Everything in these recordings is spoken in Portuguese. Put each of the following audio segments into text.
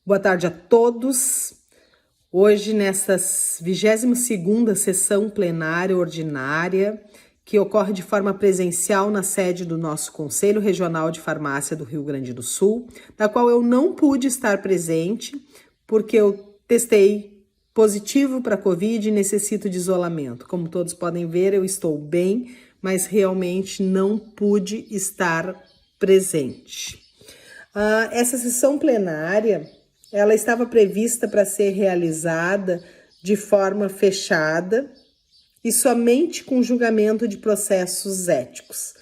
Boa tarde a todos. Hoje, nessa 22ª sessão plenária ordinária, que ocorre de forma presencial na sede do nosso Conselho Regional de Farmácia do Rio Grande do Sul, da qual eu não pude estar presente, porque eu testei positivo para a Covid e necessito de isolamento. Como todos podem ver, eu estou bem, mas realmente não pude estar presente. Essa sessão plenária, ela estava prevista para ser realizada de forma fechada e somente com julgamento de processos éticos.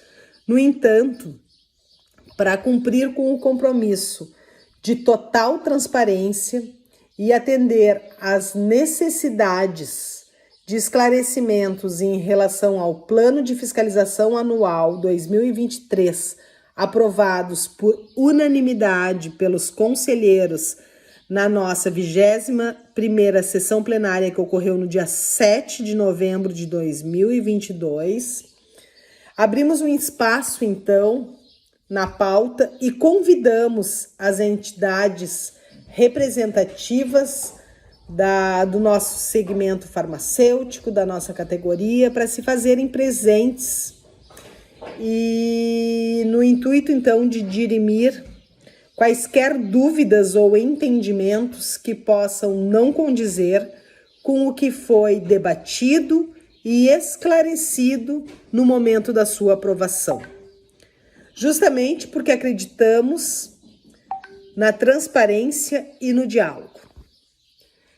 No entanto, para cumprir com o compromisso de total transparência e atender às necessidades de esclarecimentos em relação ao Plano de Fiscalização Anual 2023, aprovados por unanimidade pelos conselheiros na nossa 21ª sessão plenária, que ocorreu no dia 7 de novembro de 2022, abrimos um espaço, então, na pauta e convidamos as entidades representativas do nosso segmento farmacêutico, da nossa categoria, para se fazerem presentes e no intuito, então, de dirimir quaisquer dúvidas ou entendimentos que possam não condizer com o que foi debatido e esclarecido no momento da sua aprovação. Justamente porque acreditamos na transparência e no diálogo.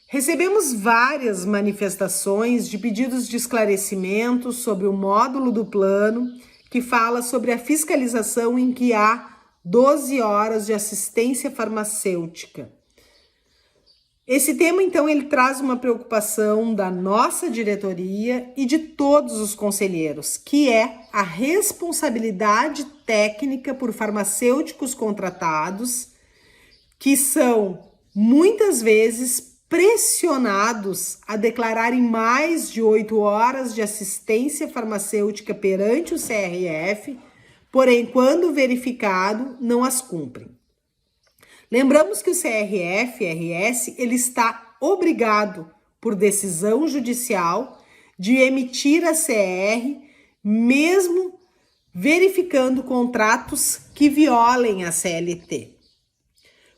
Recebemos várias manifestações de pedidos de esclarecimento sobre o módulo do plano que fala sobre a fiscalização em que há 12 horas de assistência farmacêutica. Esse tema, então, ele traz uma preocupação da nossa diretoria e de todos os conselheiros, que é a responsabilidade técnica por farmacêuticos contratados, que são, muitas vezes, pressionados a declararem mais de 8 horas de assistência farmacêutica perante o CRF, porém, quando verificado, não as cumprem. Lembramos que o CRF-RS ele está obrigado, por decisão judicial, de emitir a CR, mesmo verificando contratos que violem a CLT.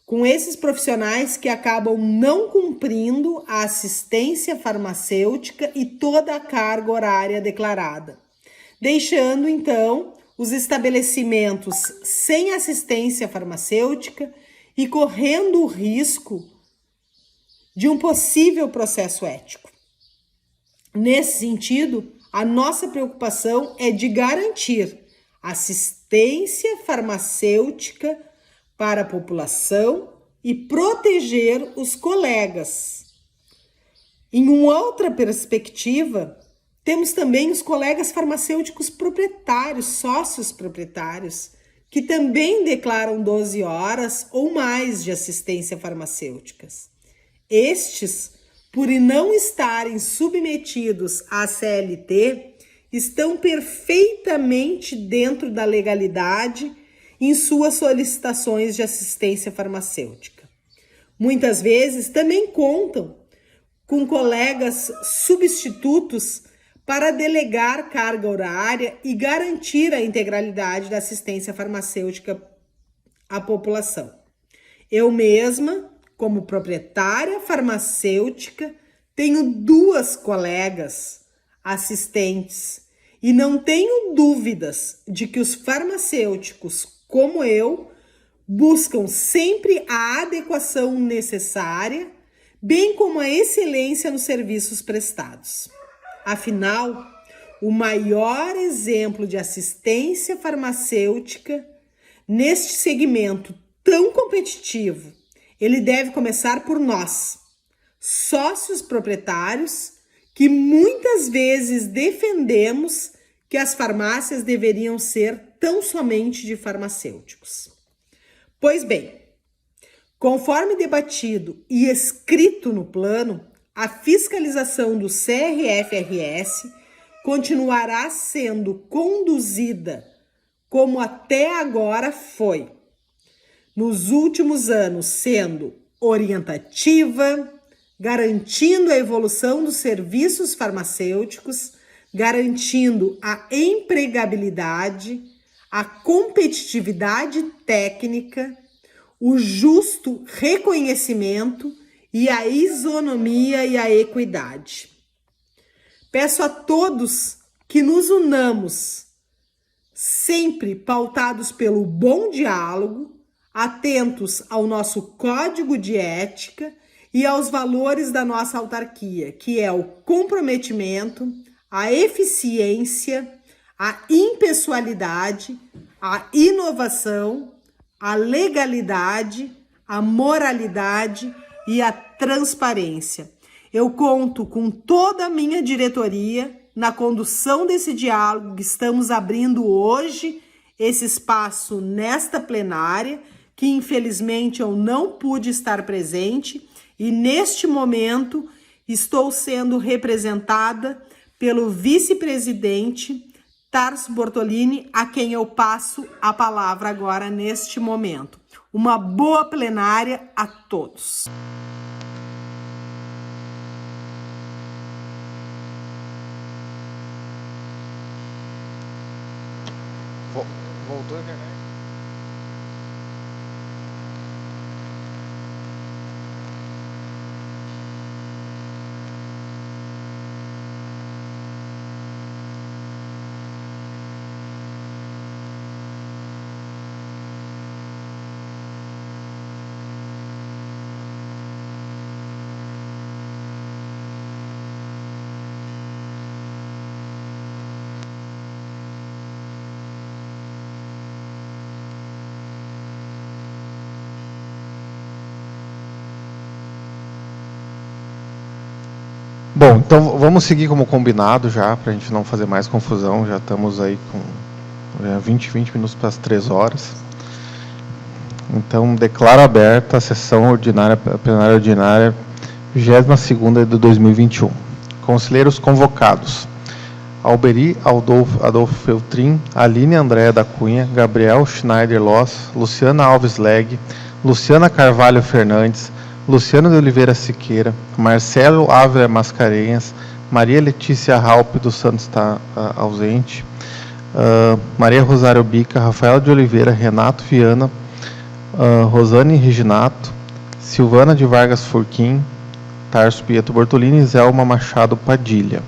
Com esses profissionais que acabam não cumprindo a assistência farmacêutica e toda a carga horária declarada, deixando, então, os estabelecimentos sem assistência farmacêutica e correndo o risco de um possível processo ético. Nesse sentido, a nossa preocupação é de garantir assistência farmacêutica para a população e proteger os colegas. Em uma outra perspectiva, temos também os colegas farmacêuticos proprietários, sócios proprietários, que também declaram 12 horas ou mais de assistência farmacêuticas. Estes, por não estarem submetidos à CLT, estão perfeitamente dentro da legalidade em suas solicitações de assistência farmacêutica. Muitas vezes também contam com colegas substitutos para delegar carga horária e garantir a integralidade da assistência farmacêutica à população. Eu mesma, como proprietária farmacêutica, tenho 2 colegas assistentes e não tenho dúvidas de que os farmacêuticos, como eu, buscam sempre a adequação necessária, bem como a excelência nos serviços prestados. Afinal, o maior exemplo de assistência farmacêutica neste segmento tão competitivo, ele deve começar por nós, sócios proprietários, que muitas vezes defendemos que as farmácias deveriam ser tão somente de farmacêuticos. Pois bem, conforme debatido e escrito no plano, a fiscalização do CRF-RS continuará sendo conduzida como até agora foi, nos últimos anos, sendo orientativa, garantindo a evolução dos serviços farmacêuticos, garantindo a empregabilidade, a competitividade técnica, o justo reconhecimento e a isonomia e a equidade. Peço a todos que nos unamos, sempre pautados pelo bom diálogo, atentos ao nosso código de ética e aos valores da nossa autarquia, que é o comprometimento, a eficiência, a impessoalidade, a inovação, a legalidade, a moralidade e a transparência. Eu conto com toda a minha diretoria na condução desse diálogo que estamos abrindo hoje, esse espaço nesta plenária, que infelizmente eu não pude estar presente, e neste momento estou sendo representada pelo vice-presidente Tarso Bortolini, a quem eu passo a palavra agora neste momento. Uma boa plenária a todos. Voltou a internet? Bom, então vamos seguir como combinado já, para a gente não fazer mais confusão. Já estamos aí com 20 minutos para as 3 horas. Então, declaro aberta a sessão ordinária, plenária ordinária, 22ª de 2021. Conselheiros convocados: Alberi Adolfo Feltrin, Aline Andréa da Cunha, Gabriel Schneider Loss, Luciana Alves Leg, Luciana Carvalho Fernandes, Luciano de Oliveira Siqueira, Marcelo Ávila Mascarenhas, Maria Letícia Raupe dos Santos está ausente, Maria Rosário Bica, Rafael de Oliveira, Renato Viana, Rosane Reginato, Silvana de Vargas Furquim, Tarso Pietro Bortolini e Zelma Machado Padilha.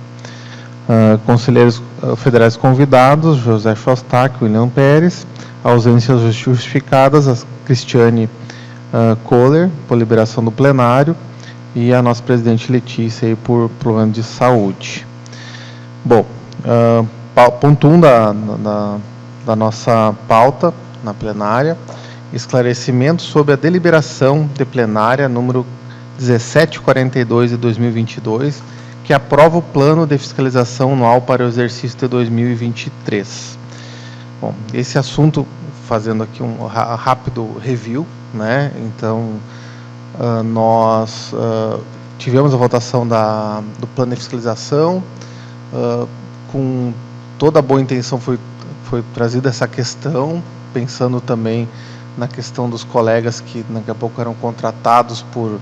Conselheiros federais convidados: José Shostak, William Pérez. Ausências justificadas: a Cristiane Kohler, por liberação do plenário, e a nossa presidente Letícia aí por problema de saúde. Bom, ponto 1 da nossa pauta na plenária: esclarecimento sobre a deliberação de plenária número 1742 de 2022, que aprova o plano de fiscalização anual para o exercício de 2023. Bom, esse assunto, fazendo aqui um rápido review, né? Então, nós tivemos a votação do plano de fiscalização, com toda a boa intenção foi trazida essa questão, pensando também na questão dos colegas que daqui a pouco eram contratados por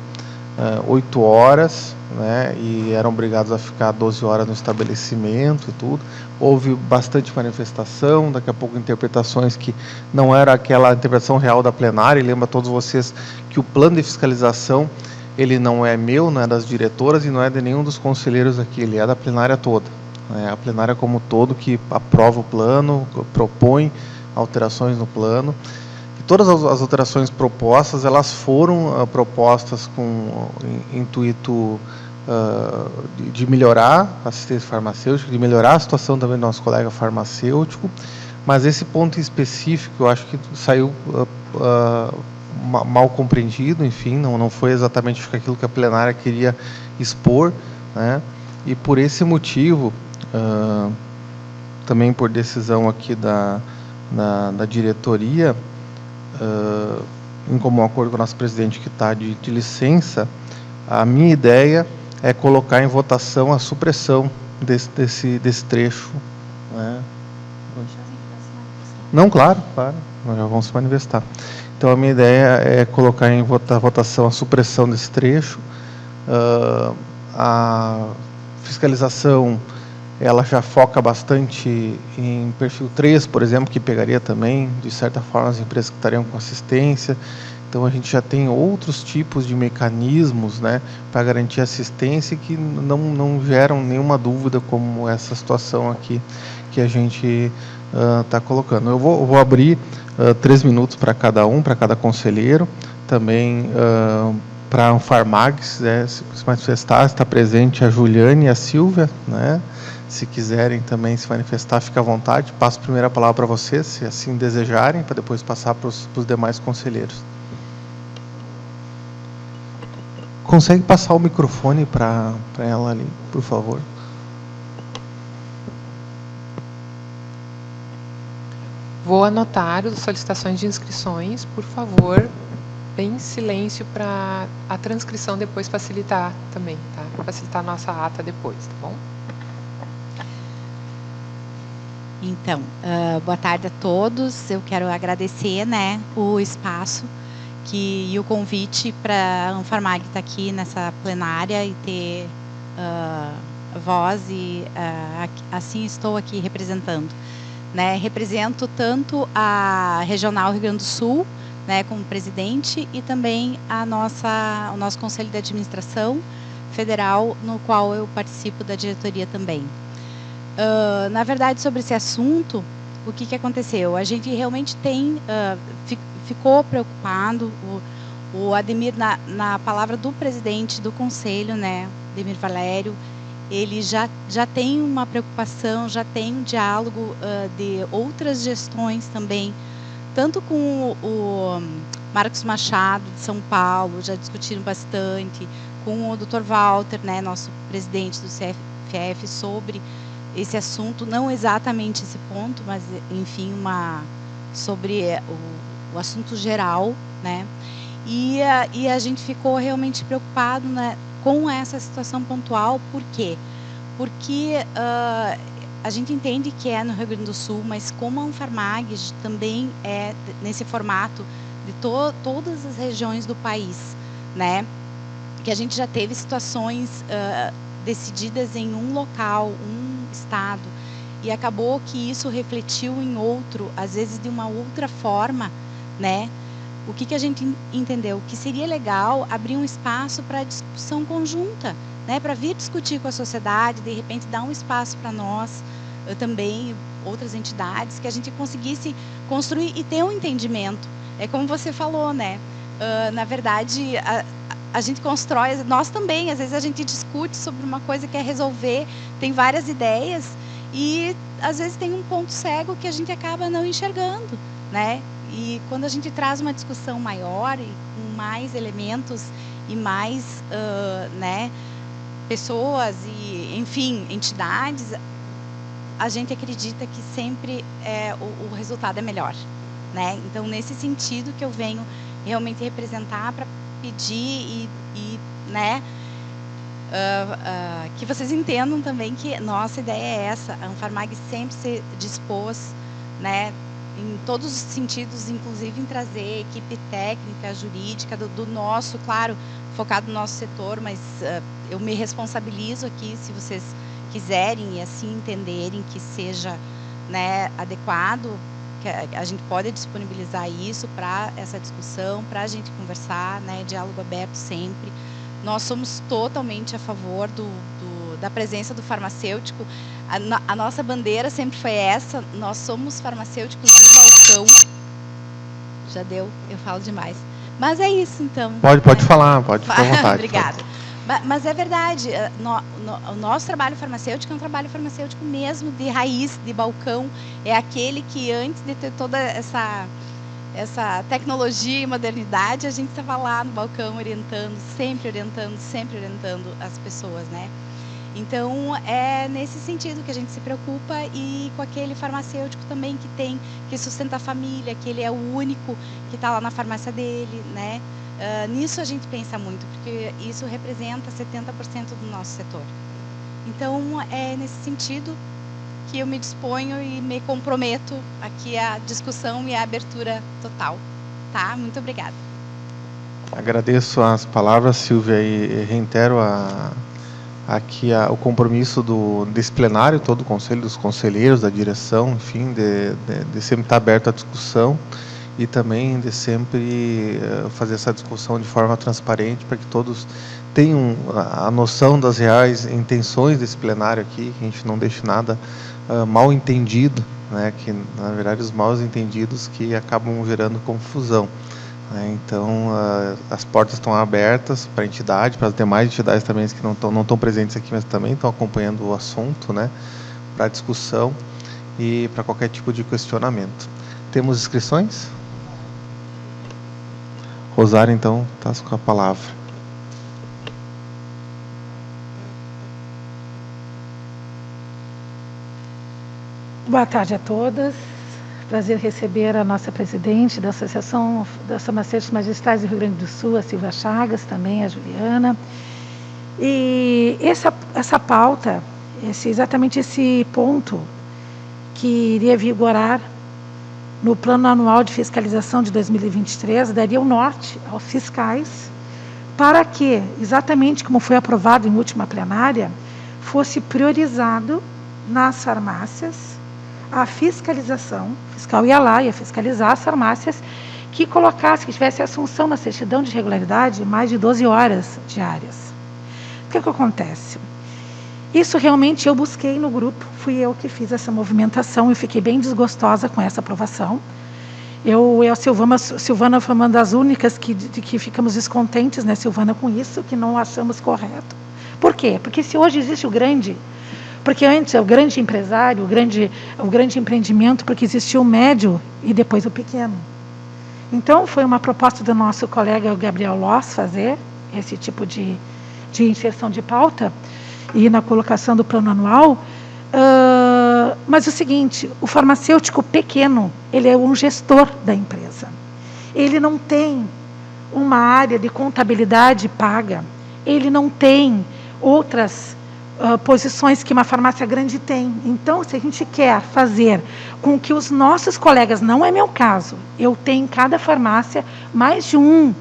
8 horas, né, e eram obrigados a ficar 12 horas no estabelecimento e tudo. Houve bastante manifestação, daqui a pouco interpretações que não era aquela interpretação real da plenária. E lembro a todos vocês que o plano de fiscalização, ele não é meu, não é das diretoras e não é de nenhum dos conselheiros aqui, ele é da plenária toda. É a plenária como todo que aprova o plano, propõe alterações no plano. Todas as alterações propostas, elas foram propostas com intuito de melhorar a assistência farmacêutica, de melhorar a situação também do nosso colega farmacêutico, mas esse ponto específico eu acho que saiu mal compreendido, enfim, não foi exatamente aquilo que a plenária queria expor, né? E por esse motivo, também por decisão aqui da diretoria, em comum acordo com o nosso presidente que está de licença, a minha ideia é colocar em votação a supressão desse trecho, né? Não, claro, nós já vamos se manifestar. Então, a minha ideia é colocar em votação a supressão desse trecho. A fiscalização, ela já foca bastante em perfil 3, por exemplo, que pegaria também, de certa forma, as empresas que estariam com assistência. Então, a gente já tem outros tipos de mecanismos, né, para garantir assistência que não geram nenhuma dúvida, como essa situação aqui que a gente está colocando. Eu vou abrir 3 minutos para cada conselheiro, também para a Anfarmags, se manifestar, está presente a Juliane e a Silvia, né? Se quiserem também se manifestar, fica à vontade. Passo primeiro a palavra para vocês, se assim desejarem, para depois passar para os demais conselheiros. Consegue passar o microfone para ela ali, por favor? Vou anotar as solicitações de inscrições, por favor, bem silêncio para a transcrição depois facilitar também, tá? Facilitar a nossa ata depois, tá bom? Então, boa tarde a todos. Eu quero agradecer, né, o espaço e o convite para a Anfarmag estar aqui nessa plenária e ter voz e assim estou aqui representando. Né, represento tanto a Regional Rio Grande do Sul, né, como presidente, e também o nosso Conselho de Administração Federal, no qual eu participo da diretoria também. Na verdade, sobre esse assunto, o que aconteceu? A gente realmente ficou preocupado, o Ademir, na palavra do presidente do Conselho, né, Ademir Valério, ele já tem uma preocupação, já tem um diálogo de outras gestões também, tanto com o Marcos Machado, de São Paulo, já discutiram bastante, com o Dr. Walter, né, nosso presidente do CFF, sobre esse assunto, não exatamente esse ponto, mas, enfim, sobre o assunto geral, né, e a gente ficou realmente preocupado, né, com essa situação pontual. Por quê? Porque a gente entende que é no Rio Grande do Sul, mas como a Anfarmag também é nesse formato de todas as regiões do país, né? Que a gente já teve situações decididas em um local, um estado, e acabou que isso refletiu em outro, às vezes de uma outra forma, né? O que a gente entendeu? Que seria legal abrir um espaço para discussão conjunta, né? Para vir discutir com a sociedade, de repente dar um espaço para nós, também, outras entidades, que a gente conseguisse construir e ter um entendimento. É como você falou, né? Na verdade, a gente constrói, nós também, às vezes a gente discute sobre uma coisa que quer resolver, tem várias ideias e às vezes tem um ponto cego que a gente acaba não enxergando, né? E quando a gente traz uma discussão maior e com mais elementos e mais né, pessoas e, enfim, entidades, a gente acredita que sempre o resultado é melhor, né? Então, nesse sentido que eu venho realmente representar para pedir né, que vocês entendam também que nossa ideia é essa. A Anfarmag sempre se dispôs, né, em todos os sentidos, inclusive em trazer equipe técnica, jurídica, do nosso, claro, focado no nosso setor, mas eu me responsabilizo aqui, se vocês quiserem e assim entenderem que seja, né, adequado, que a gente pode disponibilizar isso para essa discussão, para a gente conversar, né, diálogo aberto sempre. Nós somos totalmente a favor da presença do farmacêutico. A nossa bandeira sempre foi essa, nós somos farmacêuticos do balcão. Já deu, eu falo demais. Mas é isso, então. Pode falar, pode ficar à vontade. Obrigada. Mas é verdade, o nosso trabalho farmacêutico é um trabalho farmacêutico mesmo, de raiz, de balcão. É aquele que antes de ter toda essa tecnologia e modernidade, a gente estava lá no balcão sempre orientando as pessoas, né? Então, é nesse sentido que a gente se preocupa, e com aquele farmacêutico também que sustenta a família, que ele é o único que está lá na farmácia dele, né? Nisso a gente pensa muito, porque isso representa 70% do nosso setor. Então, é nesse sentido que eu me disponho e me comprometo aqui à discussão e à abertura total. tá? Muito obrigada. Agradeço as palavras, Silvia, e reitero aqui o compromisso desse plenário, todo o conselho, dos conselheiros, da direção, enfim, de sempre estar aberto à discussão e também de sempre fazer essa discussão de forma transparente para que todos tenham a noção das reais intenções desse plenário aqui, que a gente não deixe nada mal entendido, né, que na verdade os mal entendidos que acabam gerando confusão. Então, as portas estão abertas para a entidade, para as demais entidades também que não estão presentes aqui, mas também estão acompanhando o assunto, né, para discussão e para qualquer tipo de questionamento. Temos inscrições? Rosário, então, está com a palavra. Boa tarde a todas. Prazer receber a nossa presidente da Associação das Farmacêuticos Magistrais do Rio Grande do Sul, a Silvia Chagas, também a Juliana. E essa pauta, exatamente esse ponto que iria vigorar no Plano Anual de Fiscalização de 2023, daria o norte aos fiscais para que, exatamente como foi aprovado em última plenária, fosse priorizado nas farmácias a fiscalização. O fiscal ia lá, ia fiscalizar as farmácias que colocasse, que tivesse assunção na certidão de regularidade mais de 12 horas diárias. O que acontece? Isso realmente eu busquei no grupo, fui eu que fiz essa movimentação e fiquei bem desgostosa com essa aprovação. A Silvana foi uma das únicas que ficamos descontentes, né, Silvana, com isso, que não achamos correto. Por quê? Porque se hoje existe porque antes é o grande empresário, o grande empreendimento, porque existia o médio e depois o pequeno. Então, foi uma proposta do nosso colega Gabriel Loss fazer esse tipo de inserção de pauta e na colocação do plano anual. Mas é o seguinte, o farmacêutico pequeno, ele é um gestor da empresa. Ele não tem uma área de contabilidade paga, ele não tem outras posições que uma farmácia grande tem. Então, se a gente quer fazer com que os nossos colegas, não é meu caso, eu tenho em cada farmácia mais de um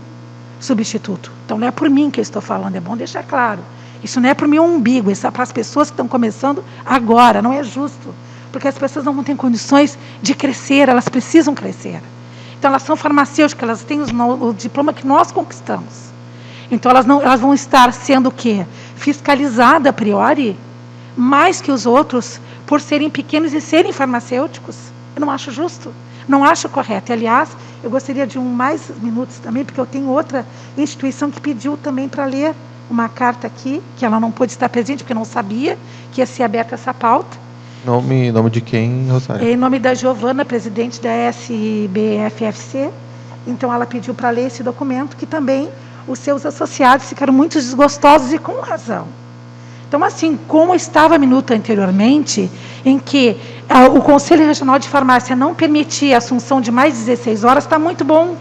substituto. Então, não é por mim que eu estou falando, é bom deixar claro. Isso não é para o meu umbigo, isso é para as pessoas que estão começando agora, não é justo. Porque as pessoas não têm condições de crescer, elas precisam crescer. Então, elas são farmacêuticas, elas têm o diploma que nós conquistamos. Então, elas vão estar sendo o quê? Fiscalizada a priori, mais que os outros, por serem pequenos e serem farmacêuticos. Eu não acho justo, não acho correto. E, aliás, eu gostaria de mais minutos também, porque eu tenho outra instituição que pediu também para ler uma carta aqui, que ela não pôde estar presente, porque não sabia que ia ser aberta essa pauta. Nome de quem, Rosário? Em nome da Giovana, presidente da SBFFC. Então, ela pediu para ler esse documento, que também os seus associados ficaram muito desgostosos e com razão. Então, assim, como estava a minuta anteriormente, em que o Conselho Regional de Farmácia não permitia a assunção de mais de 16 horas, está muito bom.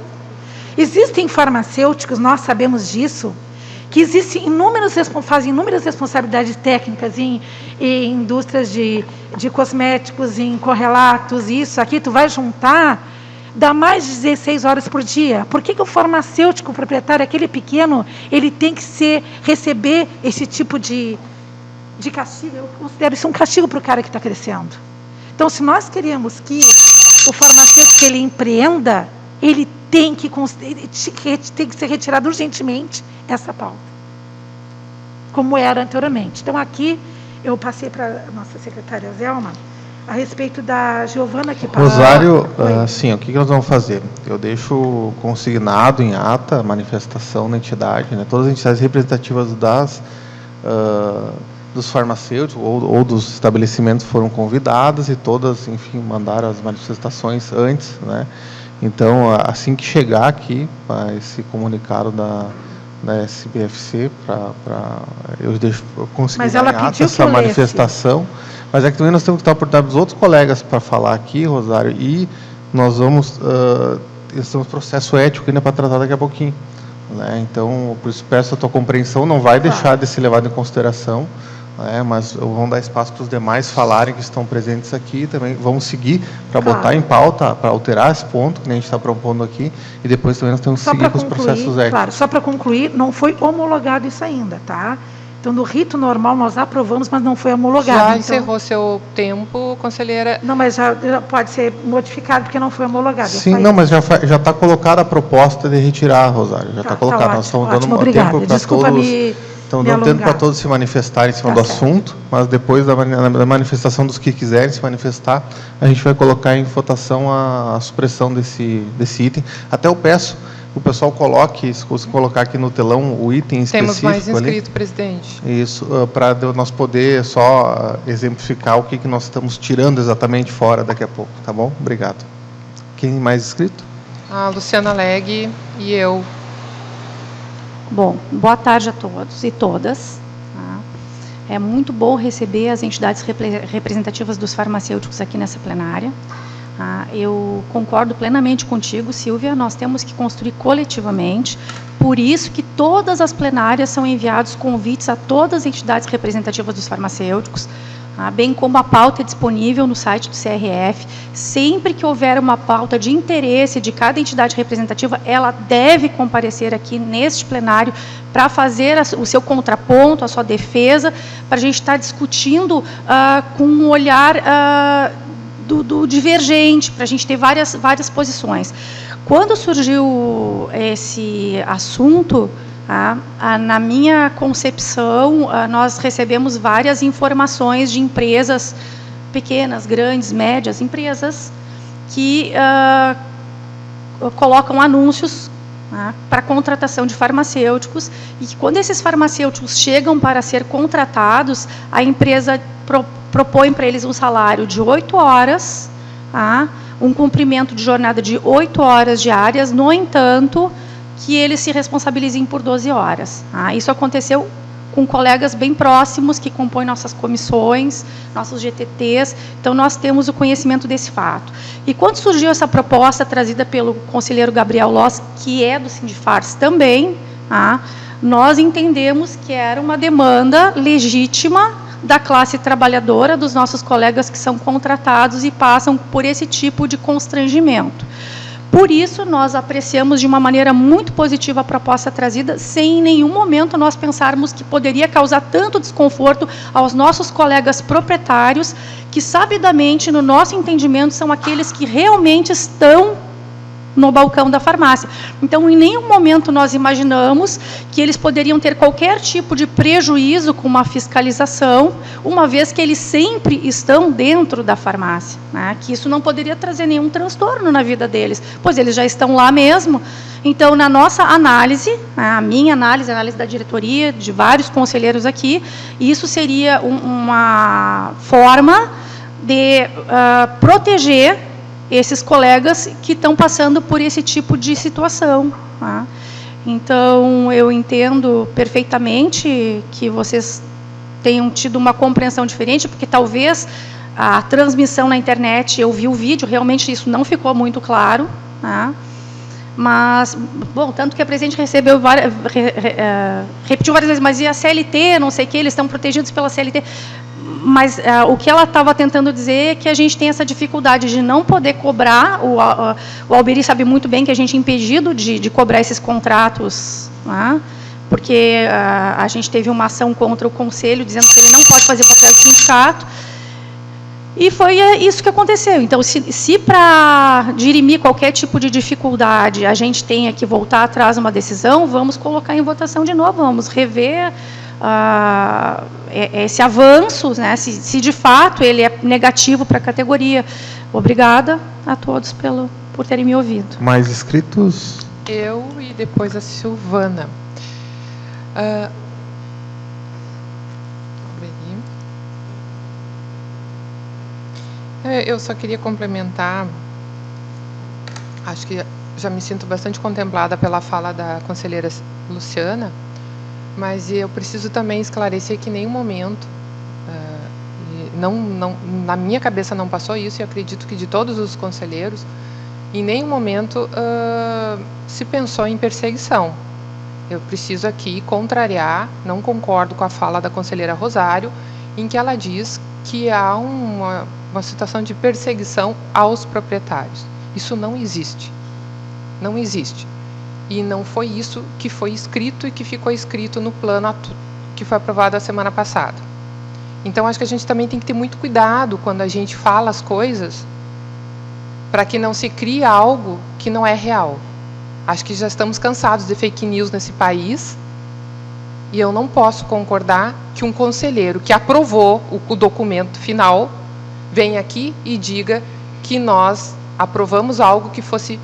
Existem farmacêuticos, nós sabemos disso, que fazem inúmeras responsabilidades técnicas em indústrias de cosméticos, em correlatos, isso, aqui, tu vai juntar, dá mais de 16 horas por dia. Por que o farmacêutico, o proprietário, aquele pequeno, ele tem que receber esse tipo de castigo? Eu considero isso um castigo para o cara que está crescendo. Então, se nós queremos que o farmacêutico ele empreenda, ele tem que ser retirado urgentemente essa pauta, como era anteriormente. Então, aqui eu passei para a nossa secretária Zelma a respeito da Giovana que passou. Rosário, sim, o que nós vamos fazer? Eu deixo consignado em ata a manifestação da entidade, né? Todas as entidades representativas dos farmacêuticos ou dos estabelecimentos foram convidadas e todas, enfim, mandaram as manifestações antes, né? Então, assim que chegar aqui, esse comunicado da SBFC, eu consegui dar em ata essa manifestação. Mas é que também nós temos que dar a oportunidade dos outros colegas para falar aqui, Rosário, e nós temos processo ético ainda para tratar daqui a pouquinho. Né? Então, por isso peço a tua compreensão, não vai deixar de ser levado em consideração, mas vamos dar espaço para os demais falarem que estão presentes aqui, também vamos seguir para Claro. botar em pauta, para alterar esse ponto que a gente está propondo aqui, e depois também nós temos que Só seguir para com os processos concluir, éticos. claro, só para concluir, não foi homologado isso ainda, tá? Então, no rito normal, nós aprovamos, mas não foi homologado. Já então, encerrou seu tempo, conselheira. Não, mas já pode ser modificado, porque não foi homologado. Sim, não, mas já está colocada a proposta de retirar, Rosário, já está colocada. ótimo, nós estamos ótimo, dando obrigada. tempo para Desculpa todos. Estamos dando tempo para alongar. todos se manifestarem em cima Tá do certo. assunto, mas depois da manifestação dos que quiserem se manifestar, a gente vai colocar em votação a supressão desse item. Até eu peço que o pessoal coloque, se você colocar aqui no telão o item Temos específico mais ali. inscrito, presidente. Isso, para nós poder só exemplificar o que nós estamos tirando exatamente fora daqui a pouco, tá bom? Obrigado. Quem mais inscrito? A Luciana Leg e eu. Bom, boa tarde a todos e todas. Tá? É muito bom receber as entidades representativas dos farmacêuticos aqui nessa plenária. Tá? Eu concordo plenamente contigo, Silvia, nós temos que construir coletivamente, por isso que todas as plenárias são enviados convites a todas as entidades representativas dos farmacêuticos, bem como a pauta é disponível no site do CRF. Sempre que houver uma pauta de interesse de cada entidade representativa, ela deve comparecer aqui neste plenário para fazer o seu contraponto, a sua defesa, para a gente estar discutindo com um olhar do divergente, para a gente ter várias posições. Quando surgiu esse assunto, na minha concepção, nós recebemos várias informações de empresas pequenas, grandes, médias, empresas que colocam anúncios para contratação de farmacêuticos, e que quando esses farmacêuticos chegam para ser contratados, a empresa propõe para eles um salário de 8 horas, um cumprimento de jornada de 8 horas diárias, no entanto, que eles se responsabilizem por 12 horas. Isso aconteceu com colegas bem próximos que compõem nossas comissões, nossos GTTs, então nós temos o conhecimento desse fato. E quando surgiu essa proposta trazida pelo conselheiro Gabriel Loss, que é do Sindifars também, nós entendemos que era uma demanda legítima da classe trabalhadora, dos nossos colegas que são contratados e passam por esse tipo de constrangimento. Por isso, nós apreciamos de uma maneira muito positiva a proposta trazida, sem em nenhum momento nós pensarmos que poderia causar tanto desconforto aos nossos colegas proprietários, que sabidamente, no nosso entendimento, são aqueles que realmente estão no balcão da farmácia. Então, em nenhum momento nós imaginamos que eles poderiam ter qualquer tipo de prejuízo com uma fiscalização, uma vez que eles sempre estão dentro da farmácia, que isso não poderia trazer nenhum transtorno na vida deles, pois eles já estão lá mesmo. Então, na nossa análise, a minha análise, a análise da diretoria, de vários conselheiros aqui, isso seria uma forma de proteger esses colegas que estão passando por esse tipo de situação. Então, eu entendo perfeitamente que vocês tenham tido uma compreensão diferente, porque talvez a transmissão na internet, eu vi o vídeo, realmente isso não ficou muito claro, mas, bom, tanto que a presidente repetiu várias vezes, mas e a CLT, não sei o que, eles estão protegidos pela CLT. Mas o que ela estava tentando dizer é que a gente tem essa dificuldade de não poder cobrar, o Alberi sabe muito bem que a gente é impedido de cobrar esses contratos, porque a gente teve uma ação contra o Conselho, dizendo que ele não pode fazer papel de sindicato, e foi isso que aconteceu. Então, se para dirimir qualquer tipo de dificuldade a gente tenha que voltar atrás uma decisão, vamos colocar em votação de novo, vamos rever esse avanço, se de fato ele é negativo para a categoria. Obrigada a todos por terem me ouvido. Mais inscritos? Eu e depois a Silvana. Eu só queria complementar, acho que já me sinto bastante contemplada pela fala da conselheira Luciana, mas eu preciso também esclarecer que em nenhum momento, na minha cabeça não passou isso, e acredito que de todos os conselheiros, em nenhum momento se pensou em perseguição. Eu preciso aqui contrariar, não concordo com a fala da conselheira Rosário, em que ela diz que há uma situação de perseguição aos proprietários. Isso não existe. Não existe. E não foi isso que foi escrito e que ficou escrito no plano que foi aprovado a semana passada. Então, acho que a gente também tem que ter muito cuidado quando a gente fala as coisas, para que não se crie algo que não é real. Acho que já estamos cansados de fake news nesse país, e eu não posso concordar que um conselheiro que aprovou o documento final venha aqui e diga que nós aprovamos algo que fosse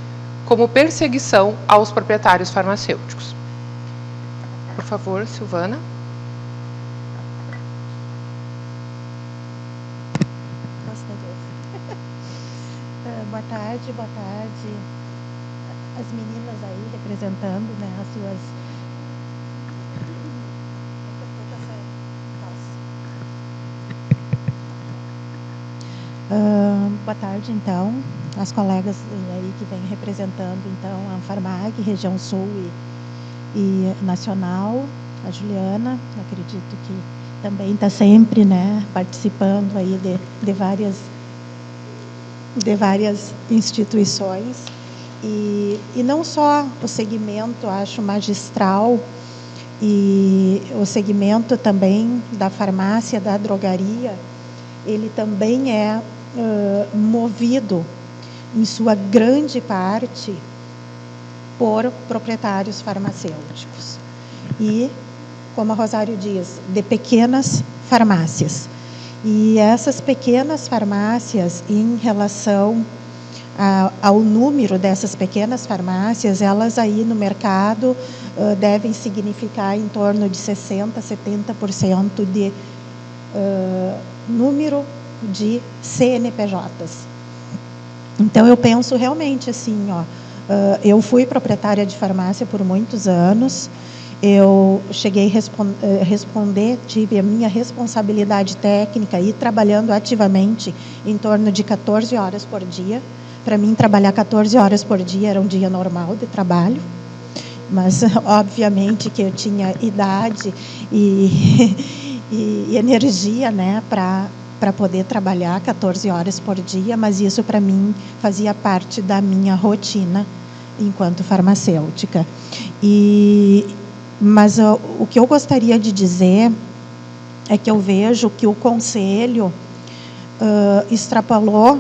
como perseguição aos proprietários farmacêuticos. Por favor, Silvana. Boa tarde, boa tarde. As meninas aí representando, né, as suas... boa tarde, então, as colegas aí que vêm representando, então, a Anfarmag, Região Sul e Nacional, a Juliana, acredito que também está sempre, né, participando aí de várias instituições, e não só o segmento, acho, magistral, e o segmento também da farmácia, da drogaria, ele também é movido, em sua grande parte, por proprietários farmacêuticos. E, como a Rosário diz, de pequenas farmácias. E essas pequenas farmácias, em relação ao número dessas pequenas farmácias, elas aí no mercado devem significar em torno de 60%, 70% de número de CNPJs. Então, eu penso realmente assim, eu fui proprietária de farmácia por muitos anos, eu cheguei a responder, tive a minha responsabilidade técnica e trabalhando ativamente em torno de 14 horas por dia. Para mim, trabalhar 14 horas por dia era um dia normal de trabalho, mas obviamente que eu tinha idade e energia, né, para poder trabalhar 14 horas por dia, mas isso para mim fazia parte da minha rotina enquanto farmacêutica. Mas o que eu gostaria de dizer é que eu vejo que o Conselho extrapolou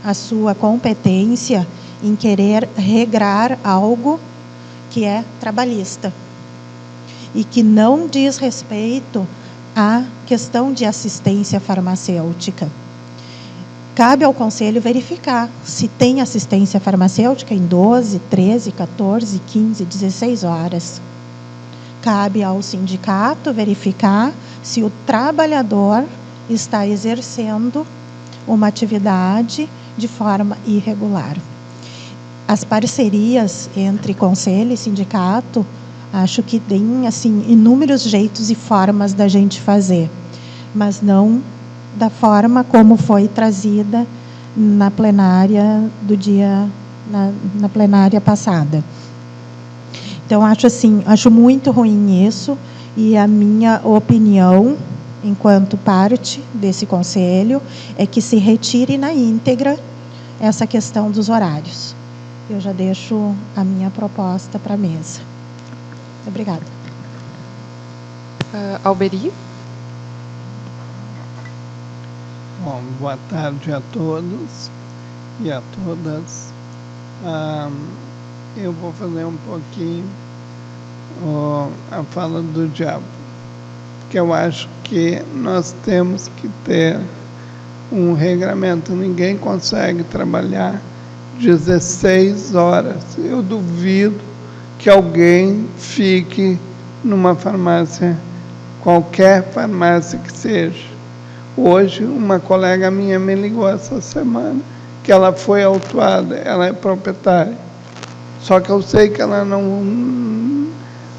a sua competência em querer regrar algo que é trabalhista e que não diz respeito à questão de assistência farmacêutica. Cabe ao Conselho verificar se tem assistência farmacêutica em 12, 13, 14, 15, 16 horas. Cabe ao sindicato verificar se o trabalhador está exercendo uma atividade de forma irregular. As parcerias entre conselho e sindicato, acho que tem assim, inúmeros jeitos e formas da gente fazer, mas não da forma como foi trazida na plenária do dia, na plenária passada. Então, acho muito ruim isso, e a minha opinião, enquanto parte desse conselho, é que se retire na íntegra essa questão dos horários. Eu já deixo a minha proposta para a mesa. Obrigada. Alberi? Bom, boa tarde a todos e a todas. Eu vou fazer um pouquinho a fala do diabo, porque eu acho que nós temos que ter um regramento. Ninguém consegue trabalhar 16 horas. Eu duvido que alguém fique numa farmácia, qualquer farmácia que seja. Hoje, uma colega minha me ligou essa semana que ela foi autuada, ela é proprietária. Só que eu sei que ela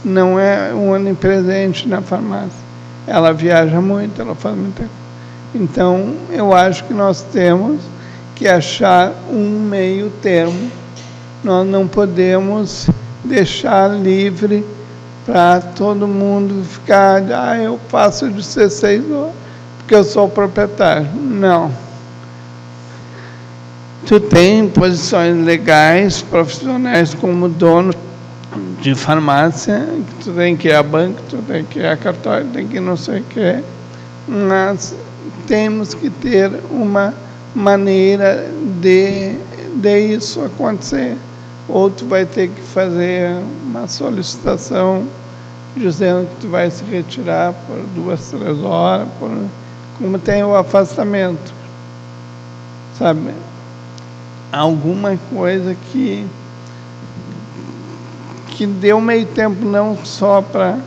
não é onipresente na farmácia. Ela viaja muito, ela faz muita coisa. Então, eu acho que nós temos que achar um meio termo. Nós não podemos deixar livre para todo mundo ficar, eu faço de 16 horas, porque eu sou proprietário. Não. Tu tem posições legais, profissionais como dono de farmácia, que tu tem que ir a banco, tu tem que ir a cartório, tem que ir não sei o que, mas temos que ter uma maneira de isso acontecer. Ou tu vai ter que fazer uma solicitação dizendo que tu vai se retirar por 2, 3 horas, como tem o afastamento, sabe? Alguma coisa que deu meio tempo não só para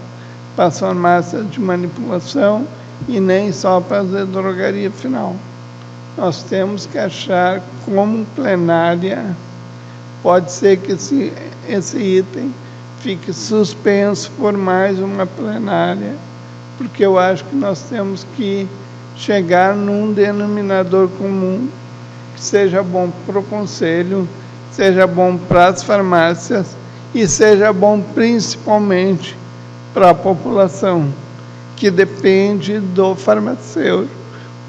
as farmácias de manipulação e nem só para as drogaria final. Nós temos que achar como plenária, pode ser que esse item fique suspenso por mais uma plenária, porque eu acho que nós temos que chegar num denominador comum que seja bom para o Conselho, seja bom para as farmácias e seja bom principalmente para a população, que depende do farmacêutico.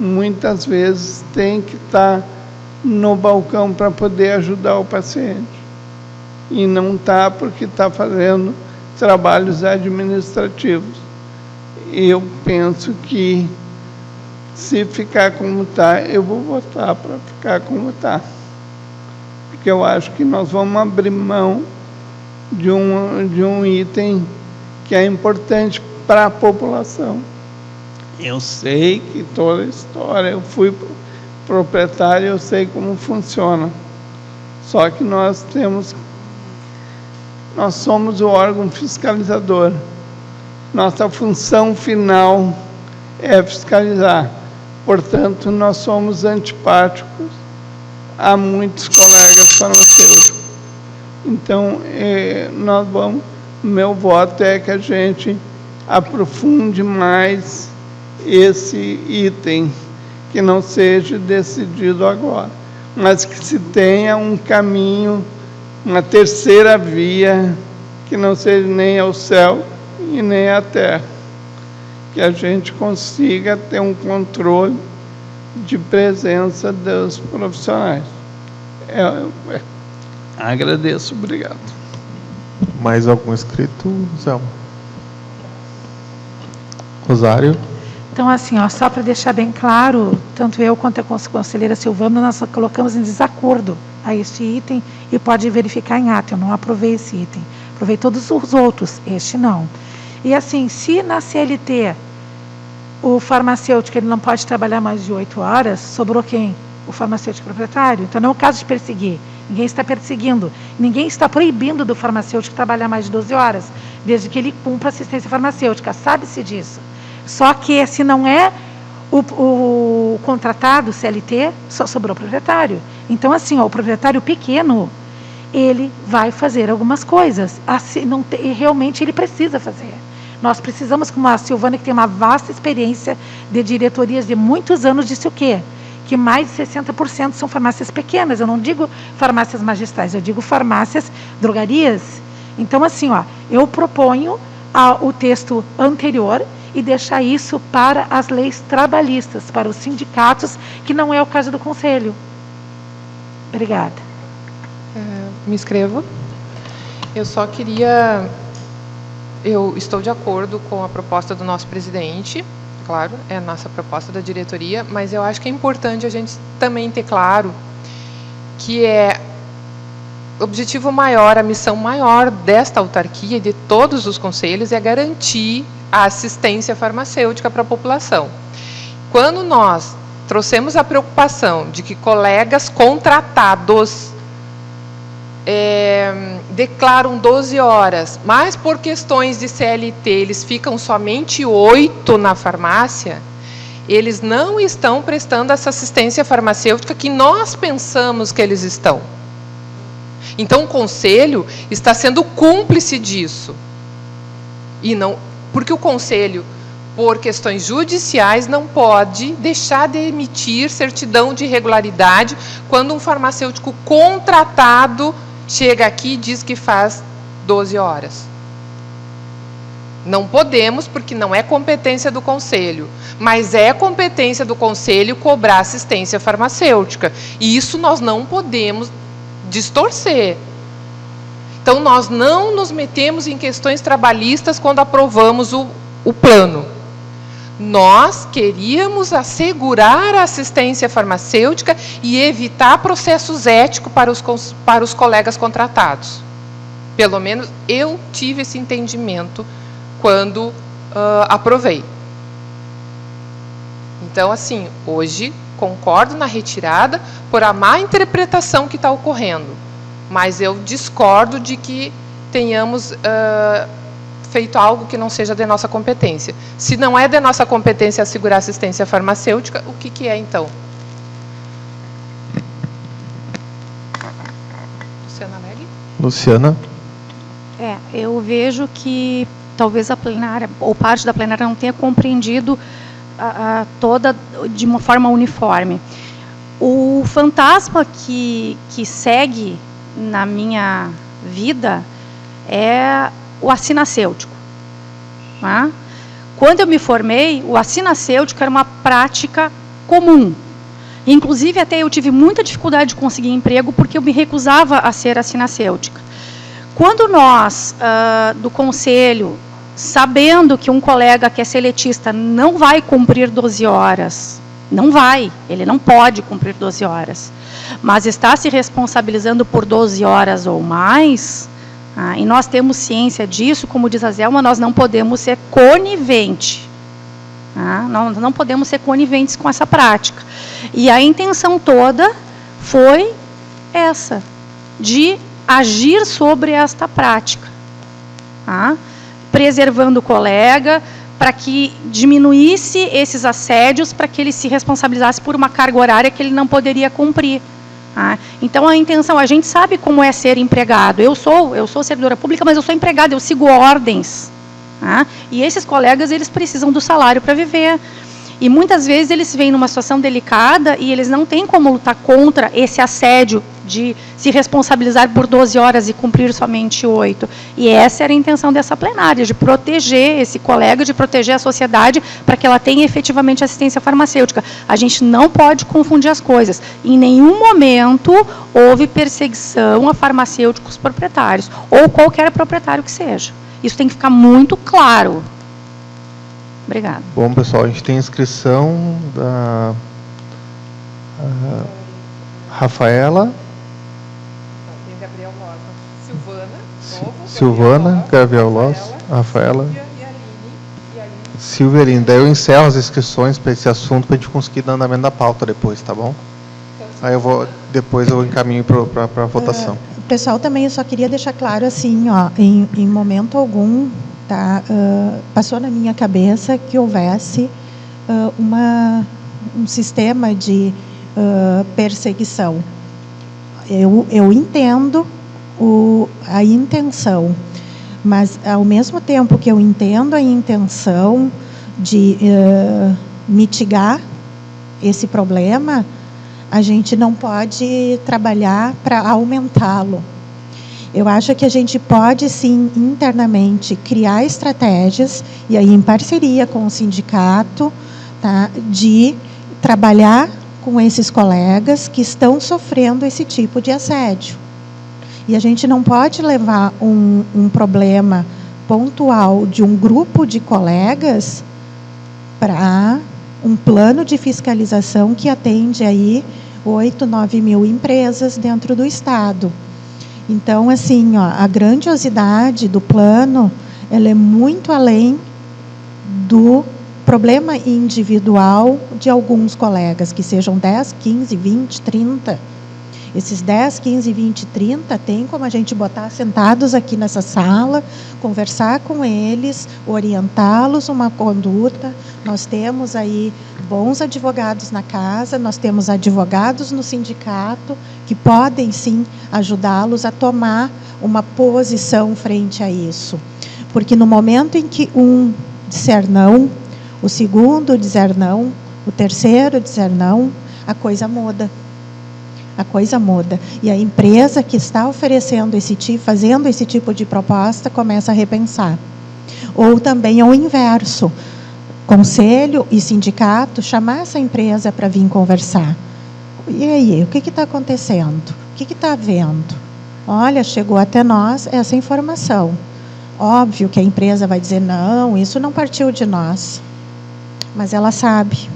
Muitas vezes tem que estar no balcão para poder ajudar o paciente. E não está porque está fazendo trabalhos administrativos. Eu penso que, se ficar como está, eu vou votar para ficar como está. Porque eu acho que nós vamos abrir mão de um item que é importante para a população. Eu sei que toda a história, eu fui proprietário, eu sei como funciona. Só que nós somos o órgão fiscalizador. Nossa função final é fiscalizar. Portanto, nós somos antipáticos a muitos colegas farmacêuticos. Então, meu voto é que a gente aprofunde mais esse item, que não seja decidido agora, mas que se tenha um caminho, uma terceira via, que não seja nem ao céu e nem à terra, que a gente consiga ter um controle de presença dos profissionais. Agradeço, obrigado. Mais algum inscrito, Zelma? Rosário? Então, assim, só para deixar bem claro, tanto eu quanto a conselheira Silvana, nós colocamos em desacordo a este item e pode verificar em ata. Eu não aprovei esse item. Aprovei todos os outros, este não. E assim, se na CLT o farmacêutico ele não pode trabalhar mais de 8 horas, sobrou quem? O farmacêutico proprietário. Então, não é o caso de perseguir. Ninguém está perseguindo. Ninguém está proibindo do farmacêutico trabalhar mais de 12 horas, desde que ele cumpra assistência farmacêutica. Sabe-se disso. Só que, se não é o contratado, CLT, só sobrou o proprietário. Então, assim, o proprietário pequeno, ele vai fazer algumas coisas. Assim, realmente, ele precisa fazer. Nós precisamos, como a Silvana, que tem uma vasta experiência de diretorias de muitos anos, disse o quê? Que mais de 60% são farmácias pequenas. Eu não digo farmácias magistrais, eu digo farmácias, drogarias. Então, assim, eu proponho o texto anterior e deixar isso para as leis trabalhistas, para os sindicatos, que não é o caso do Conselho. Obrigada. Me inscrevo. Eu só queria... Eu estou de acordo com a proposta do nosso presidente, claro, é a nossa proposta da diretoria, mas eu acho que é importante a gente também ter claro que o objetivo maior, a missão maior desta autarquia e de todos os conselhos é garantir a assistência farmacêutica para a população. Quando nós trouxemos a preocupação de que colegas contratados declaram 12 horas, mas por questões de CLT eles ficam somente 8 na farmácia, eles não estão prestando essa assistência farmacêutica que nós pensamos que eles estão. Então o Conselho está sendo cúmplice disso. E não, porque o Conselho, por questões judiciais, não pode deixar de emitir certidão de irregularidade quando um farmacêutico contratado chega aqui e diz que faz 12 horas. Não podemos, porque não é competência do Conselho, mas é competência do Conselho cobrar assistência farmacêutica. E isso nós não podemos distorcer. Então, nós não nos metemos em questões trabalhistas quando aprovamos o plano. Nós queríamos assegurar a assistência farmacêutica e evitar processos éticos para os colegas contratados. Pelo menos eu tive esse entendimento quando aprovei. Então, assim, hoje concordo na retirada por a má interpretação que está ocorrendo, mas eu discordo de que tenhamos feito algo que não seja de nossa competência. Se não é de nossa competência assegurar assistência farmacêutica, o que é então? Luciana Legge? Luciana? Eu vejo que talvez a plenária, ou parte da plenária, não tenha compreendido toda de uma forma uniforme. O fantasma que segue na minha vida é o assinacêutico. Tá? Quando eu me formei, o assinacêutico era uma prática comum. Inclusive, até eu tive muita dificuldade de conseguir emprego porque eu me recusava a ser assinacêutica. Quando nós, do Conselho, sabendo que um colega que é seletista não vai cumprir 12 horas, ele não pode cumprir 12 horas, mas está se responsabilizando por 12 horas ou mais, e nós temos ciência disso, como diz a Zelma, nós não podemos ser coniventes. Nós não podemos ser coniventes com essa prática. E a intenção toda foi essa, de agir sobre esta prática. Preservando o colega, para que diminuísse esses assédios, para que ele se responsabilizasse por uma carga horária que ele não poderia cumprir. Então, a intenção, a gente sabe como é ser empregado. Eu sou servidora pública, mas eu sou empregada, eu sigo ordens. E esses colegas, eles precisam do salário para viver. E muitas vezes eles vêm numa situação delicada e eles não têm como lutar contra esse assédio de se responsabilizar por 12 horas e cumprir somente 8. E essa era a intenção dessa plenária, de proteger esse colega, de proteger a sociedade para que ela tenha efetivamente assistência farmacêutica. A gente não pode confundir as coisas. Em nenhum momento houve perseguição a farmacêuticos proprietários, ou qualquer proprietário que seja. Isso tem que ficar muito claro. Obrigada. Bom, pessoal, a gente tem inscrição da Rafaela. Tem Gabriel Rosa. Silvana, Gabriel Loss, Rafaela. Silvia e Aline. Daí eu encerro as inscrições para esse assunto para a gente conseguir dar andamento da pauta depois, tá bom? Aí depois eu encaminho para a votação. Pessoal, também eu só queria deixar claro assim, em momento algum, passou na minha cabeça que houvesse um sistema de perseguição. Eu entendo a intenção, mas ao mesmo tempo que eu entendo a intenção de mitigar esse problema, a gente não pode trabalhar para aumentá-lo. Eu acho que a gente pode, sim, internamente, criar estratégias, e aí em parceria com o sindicato, de trabalhar com esses colegas que estão sofrendo esse tipo de assédio. E a gente não pode levar um problema pontual de um grupo de colegas para um plano de fiscalização que atende aí 8, 9 mil empresas dentro do Estado. Então, assim, a grandiosidade do plano, ela é muito além do problema individual de alguns colegas, que sejam 10, 15, 20, 30. Esses 10, 15, 20, 30, tem como a gente botar sentados aqui nessa sala, conversar com eles, orientá-los uma conduta. Nós temos aí bons advogados na casa, nós temos advogados no sindicato que podem, sim, ajudá-los a tomar uma posição frente a isso. Porque no momento em que um disser não, o segundo dizer não, o terceiro dizer não, a coisa muda. A coisa muda. E a empresa que está oferecendo fazendo esse tipo de proposta, começa a repensar. Ou também o inverso, conselho e sindicato chamar essa empresa para vir conversar. E aí, o que está acontecendo? O que está havendo? Olha, chegou até nós essa informação. Óbvio que a empresa vai dizer, não, isso não partiu de nós. Mas ela sabe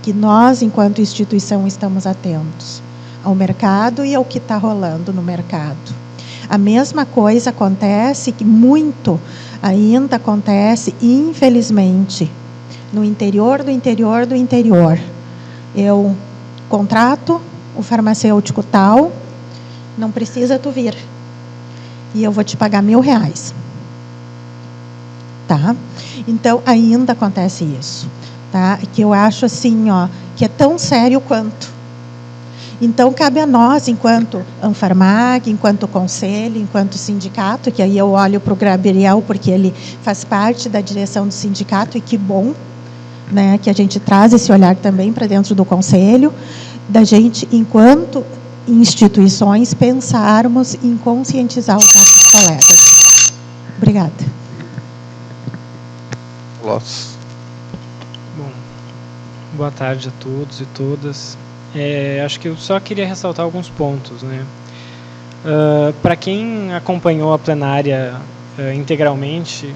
que nós, enquanto instituição, estamos atentos ao mercado e ao que está rolando no mercado. A mesma coisa acontece, que muito ainda acontece, infelizmente, no interior do interior do interior. Eu contrato o farmacêutico tal, não precisa tu vir. E eu vou te pagar R$1.000. Tá? Então, ainda acontece isso. Tá? Que eu acho assim, ó, que é tão sério quanto. Então, cabe a nós, enquanto Anfarmag, enquanto conselho, enquanto sindicato, que aí eu olho para o Gabriel, porque ele faz parte da direção do sindicato, e que bom, né, que a gente traz esse olhar também para dentro do conselho, da gente, enquanto instituições, pensarmos em conscientizar os nossos colegas. Obrigada. Loss. Bom, boa tarde a todos e todas. Acho que eu só queria ressaltar alguns pontos, né? Para quem acompanhou a plenária integralmente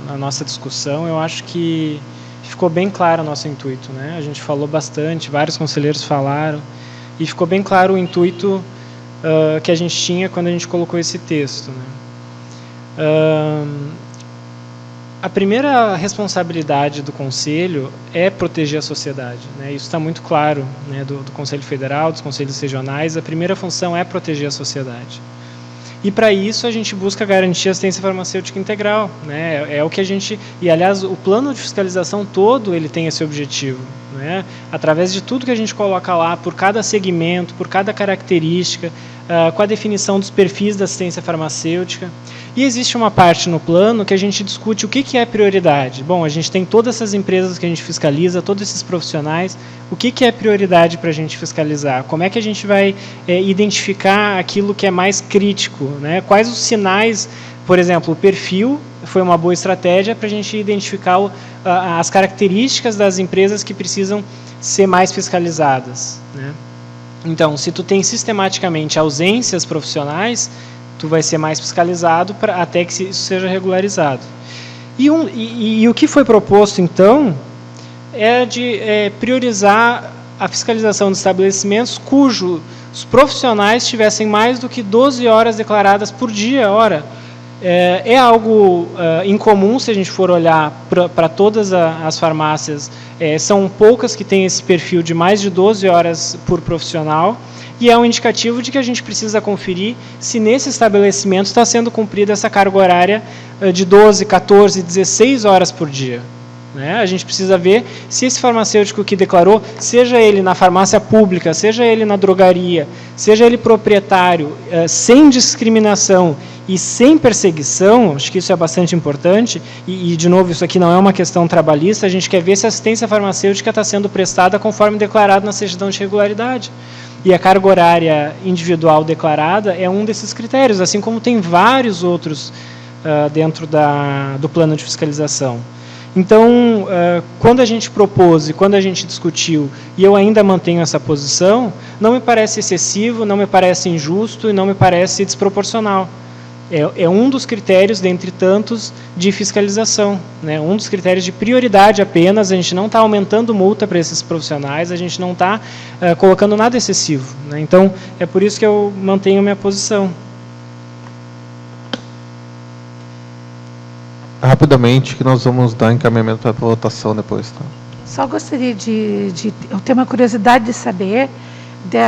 na nossa discussão, eu acho que ficou bem claro o nosso intuito, né? A gente falou bastante, vários conselheiros falaram, e ficou bem claro o intuito que a gente tinha quando a gente colocou esse texto, né? A primeira responsabilidade do Conselho é proteger a sociedade, né? Isso está muito claro, né, do Conselho Federal, dos Conselhos Regionais. A primeira função é proteger a sociedade. E, para isso, a gente busca garantir a assistência farmacêutica integral, né? É o que a gente... E, aliás, o plano de fiscalização todo ele tem esse objetivo, né? Através de tudo que a gente coloca lá, por cada segmento, por cada característica, com a definição dos perfis da assistência farmacêutica. E existe uma parte no plano que a gente discute o que é prioridade. Bom, a gente tem todas essas empresas que a gente fiscaliza, todos esses profissionais. O que é prioridade para a gente fiscalizar? Como é que a gente vai identificar aquilo que é mais crítico, né? Quais os sinais, por exemplo, o perfil foi uma boa estratégia para a gente identificar as características das empresas que precisam ser mais fiscalizadas, né? Então, se tu tem sistematicamente ausências profissionais, tu vai ser mais fiscalizado até que isso seja regularizado. E o que foi proposto, então, é de priorizar a fiscalização de estabelecimentos cujos profissionais tivessem mais do que 12 horas declaradas por dia. Ora, é algo incomum se a gente for olhar para todas as farmácias. São poucas que têm esse perfil de mais de 12 horas por profissional, e é um indicativo de que a gente precisa conferir se nesse estabelecimento está sendo cumprida essa carga horária de 12, 14, 16 horas por dia, né? A gente precisa ver se esse farmacêutico que declarou, seja ele na farmácia pública, seja ele na drogaria, seja ele proprietário, sem discriminação e sem perseguição, acho que isso é bastante importante, e de novo, isso aqui não é uma questão trabalhista, a gente quer ver se a assistência farmacêutica está sendo prestada conforme declarado na certidão de regularidade. E a carga horária individual declarada é um desses critérios, assim como tem vários outros dentro do plano de fiscalização. Então, quando a gente propôs e quando a gente discutiu, e eu ainda mantenho essa posição, não me parece excessivo, não me parece injusto e não me parece desproporcional. É um dos critérios, dentre tantos, de fiscalização, né? Um dos critérios de prioridade apenas. A gente não está aumentando multa para esses profissionais, a gente não está colocando nada excessivo, né? Então, é por isso que eu mantenho minha posição. Rapidamente, que nós vamos dar encaminhamento para a votação depois. Tá? Só gostaria eu tenho uma curiosidade de saber,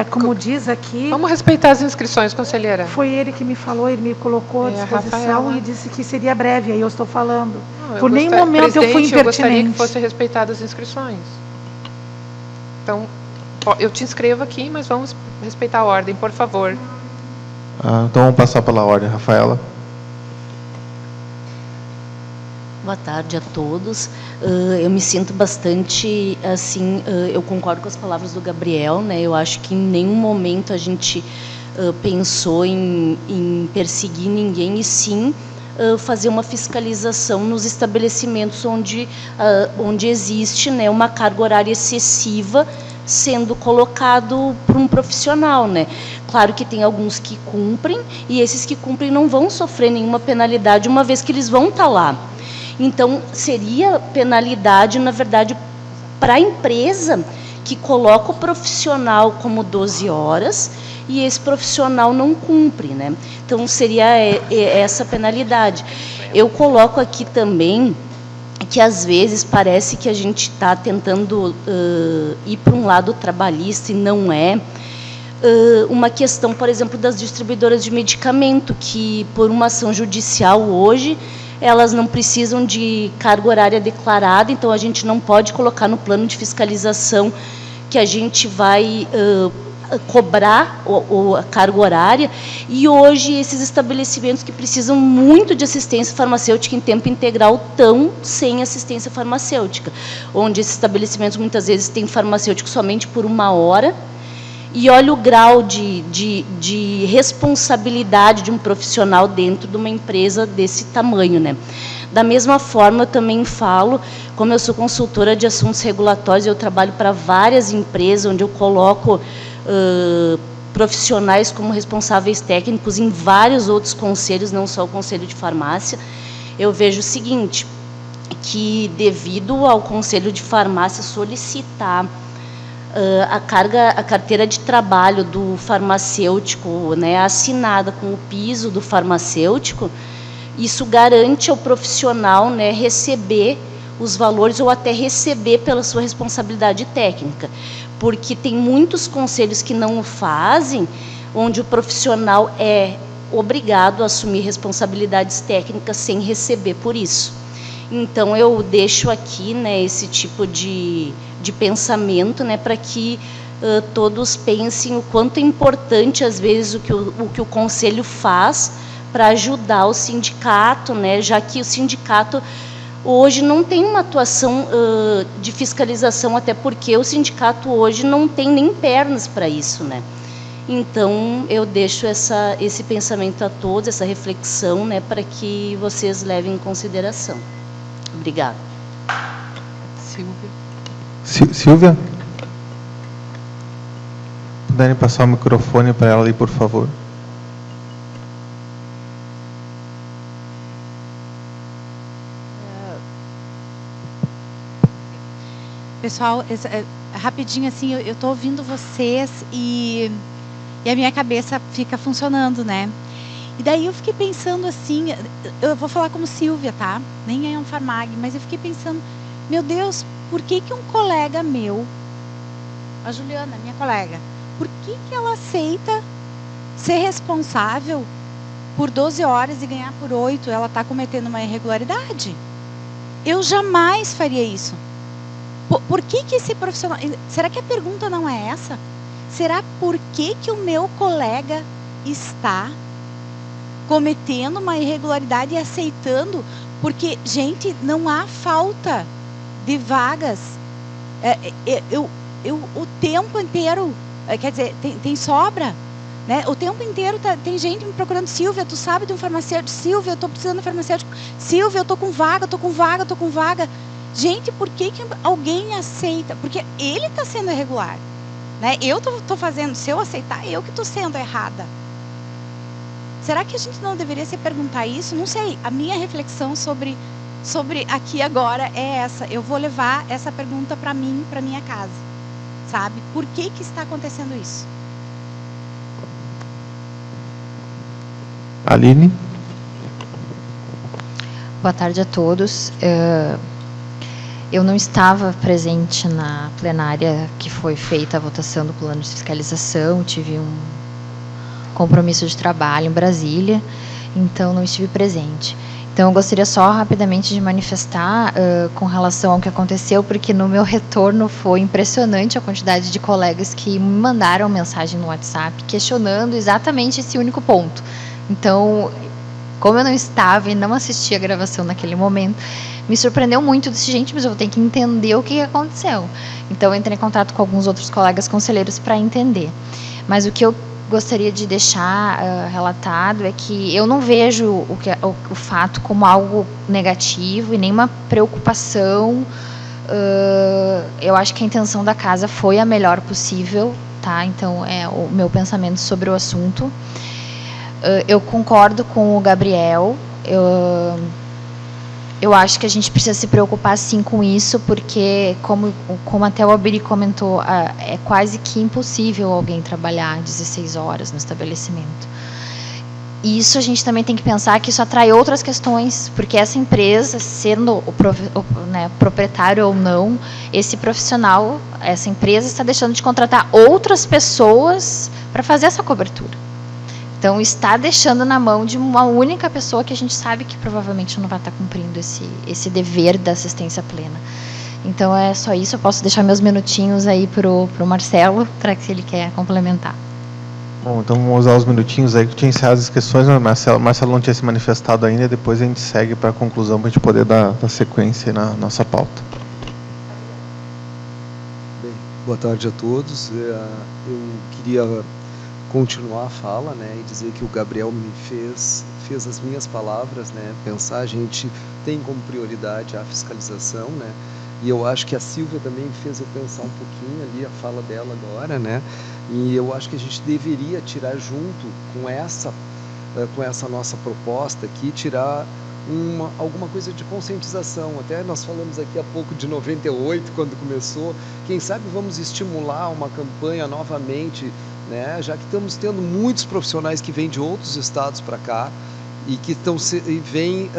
como diz aqui... Vamos respeitar as inscrições, conselheira. Foi ele que me falou, ele me colocou à disposição e disse que seria breve, aí eu estou falando. Não, por nenhum momento eu fui impertinente. Eu gostaria que fosse respeitadas as inscrições. Então, eu te inscrevo aqui, mas vamos respeitar a ordem, por favor. Então, vamos passar pela ordem, Rafaela. Boa tarde a todos. Eu me sinto bastante, assim, eu concordo com as palavras do Gabriel, né? Eu acho que em nenhum momento a gente pensou em perseguir ninguém, e sim fazer uma fiscalização nos estabelecimentos onde existe, né, uma carga horária excessiva sendo colocado por um profissional, né? Claro que tem alguns que cumprem, e esses que cumprem não vão sofrer nenhuma penalidade, uma vez que eles vão estar lá. Então, seria penalidade, na verdade, para a empresa que coloca o profissional como 12 horas e esse profissional não cumpre, né? Então, seria essa penalidade. Eu coloco aqui também que, às vezes, parece que a gente está tentando ir para um lado trabalhista e não é. Uma questão, por exemplo, das distribuidoras de medicamento, que, por uma ação judicial hoje, elas não precisam de carga horária declarada, então a gente não pode colocar no plano de fiscalização que a gente vai cobrar a carga horária, e hoje esses estabelecimentos que precisam muito de assistência farmacêutica em tempo integral estão sem assistência farmacêutica, onde esses estabelecimentos muitas vezes têm farmacêutico somente por 1 hora, e olha o grau de responsabilidade de um profissional dentro de uma empresa desse tamanho, né? Da mesma forma, eu também falo, como eu sou consultora de assuntos regulatórios, eu trabalho para várias empresas, onde eu coloco profissionais como responsáveis técnicos em vários outros conselhos, não só o Conselho de Farmácia. Eu vejo o seguinte, que devido ao Conselho de Farmácia solicitar a carteira de trabalho do farmacêutico, né, assinada com o piso do farmacêutico, isso garante ao profissional, né, receber os valores ou até receber pela sua responsabilidade técnica, porque tem muitos conselhos que não o fazem, onde o profissional é obrigado a assumir responsabilidades técnicas sem receber por isso. Então, eu deixo aqui, né, esse tipo de pensamento, né, para que todos pensem o quanto é importante, às vezes, o que o conselho faz para ajudar o sindicato, né, já que o sindicato hoje não tem uma atuação de fiscalização, até porque o sindicato hoje não tem nem pernas para isso, né? Então, eu deixo esse pensamento a todos, essa reflexão, né, para que vocês levem em consideração. Obrigada. Silvia. Silvia? Puderem passar o microfone para ela ali, por favor. Pessoal, rapidinho assim, eu estou ouvindo vocês e a minha cabeça fica funcionando, né? E daí eu fiquei pensando assim, eu vou falar como Silvia, tá? Nem é um Farmag, mas eu fiquei pensando, meu Deus, por que um colega meu, a Juliana, minha colega, por que ela aceita ser responsável por 12 horas e ganhar por 8? Ela está cometendo uma irregularidade? Eu jamais faria isso. Por que esse profissional... Será que a pergunta não é essa? Será por que o meu colega está cometendo uma irregularidade e aceitando? Porque, gente, não há falta de vagas. O tempo inteiro, quer dizer, tem sobra, né? O tempo inteiro tem gente me procurando. Silvia, tu sabe de um farmacêutico? Silvia, eu estou precisando de farmacêutico. Silvia, eu estou com vaga, estou com vaga. Gente, por que alguém aceita? Porque ele está sendo irregular, né? Eu estou fazendo, se eu aceitar, eu que estou sendo errada. Será que a gente não deveria se perguntar isso? Não sei. A minha reflexão sobre aqui agora é essa. Eu vou levar essa pergunta para mim, para minha casa, sabe? Por que está acontecendo isso? Aline? Boa tarde a todos. Eu não estava presente na plenária que foi feita a votação do plano de fiscalização, tive um compromisso de trabalho em Brasília, então não estive presente. Então, eu gostaria só rapidamente de manifestar com relação ao que aconteceu, porque no meu retorno foi impressionante a quantidade de colegas que me mandaram mensagem no WhatsApp questionando exatamente esse único ponto. Então, como eu não estava e não assisti a gravação naquele momento, me surpreendeu muito. Disse, gente, mas eu vou ter que entender o que aconteceu. Então, eu entrei em contato com alguns outros colegas conselheiros para entender. Mas o que eu gostaria de deixar relatado é que eu não vejo o fato como algo negativo e nenhuma preocupação. Eu acho que a intenção da casa foi a melhor possível, tá? Então, é o meu pensamento sobre o assunto. Eu concordo com o Gabriel. Eu acho que a gente precisa se preocupar, sim, com isso, porque, como até o Alberi comentou, é quase que impossível alguém trabalhar 16 horas no estabelecimento. E isso a gente também tem que pensar que isso atrai outras questões, porque essa empresa, sendo proprietário ou não, esse profissional, essa empresa está deixando de contratar outras pessoas para fazer essa cobertura. Então, está deixando na mão de uma única pessoa que a gente sabe que provavelmente não vai estar cumprindo esse dever da assistência plena. Então, é só isso. Eu posso deixar meus minutinhos aí para o Marcelo, para que ele quer complementar. Bom, então vamos usar os minutinhos aí que tinha encerrado as questões, mas Marcelo não tinha se manifestado ainda, depois a gente segue para a conclusão para a gente poder dar sequência na nossa pauta. Bem, boa tarde a todos. Eu queria continuar a fala, né, e dizer que o Gabriel me fez as minhas palavras, né, pensar, a gente tem como prioridade a fiscalização, né, e eu acho que a Silvia também fez eu pensar um pouquinho ali, a fala dela agora, né, e eu acho que a gente deveria tirar junto com essa nossa proposta aqui, tirar alguma coisa de conscientização. Até nós falamos aqui há pouco de 98, quando começou, quem sabe vamos estimular uma campanha novamente, né, já que estamos tendo muitos profissionais que vêm de outros estados para cá e que vêm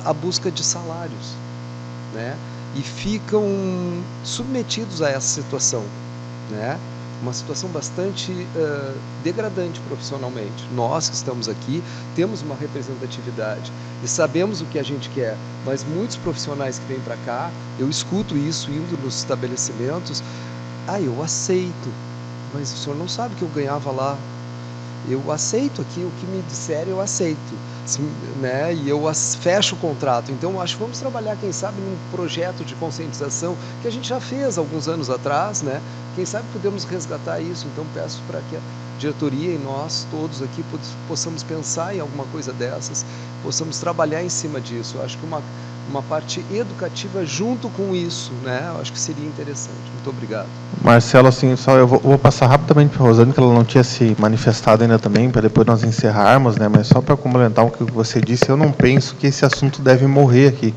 à busca de salários, né, e ficam submetidos a essa situação, né, uma situação bastante degradante profissionalmente. Nós que estamos aqui temos uma representatividade e sabemos o que a gente quer, mas muitos profissionais que vêm para cá, eu escuto isso indo nos estabelecimentos, eu aceito, mas o senhor não sabe que eu ganhava lá. Eu aceito aqui, o que me disserem eu aceito, né? E eu fecho o contrato. Então, acho que vamos trabalhar, quem sabe, num projeto de conscientização que a gente já fez alguns anos atrás, né? Quem sabe podemos resgatar isso. Então, peço para que a diretoria e nós todos aqui possamos pensar em alguma coisa dessas, possamos trabalhar em cima disso. Eu acho que uma parte educativa junto com isso, né? Eu acho que seria interessante. Muito obrigado. Marcelo, assim, só eu vou passar rapidamente para a Rosane, que ela não tinha se manifestado ainda também, para depois nós encerrarmos, né? Mas só para complementar o que você disse, eu não penso que esse assunto deve morrer aqui.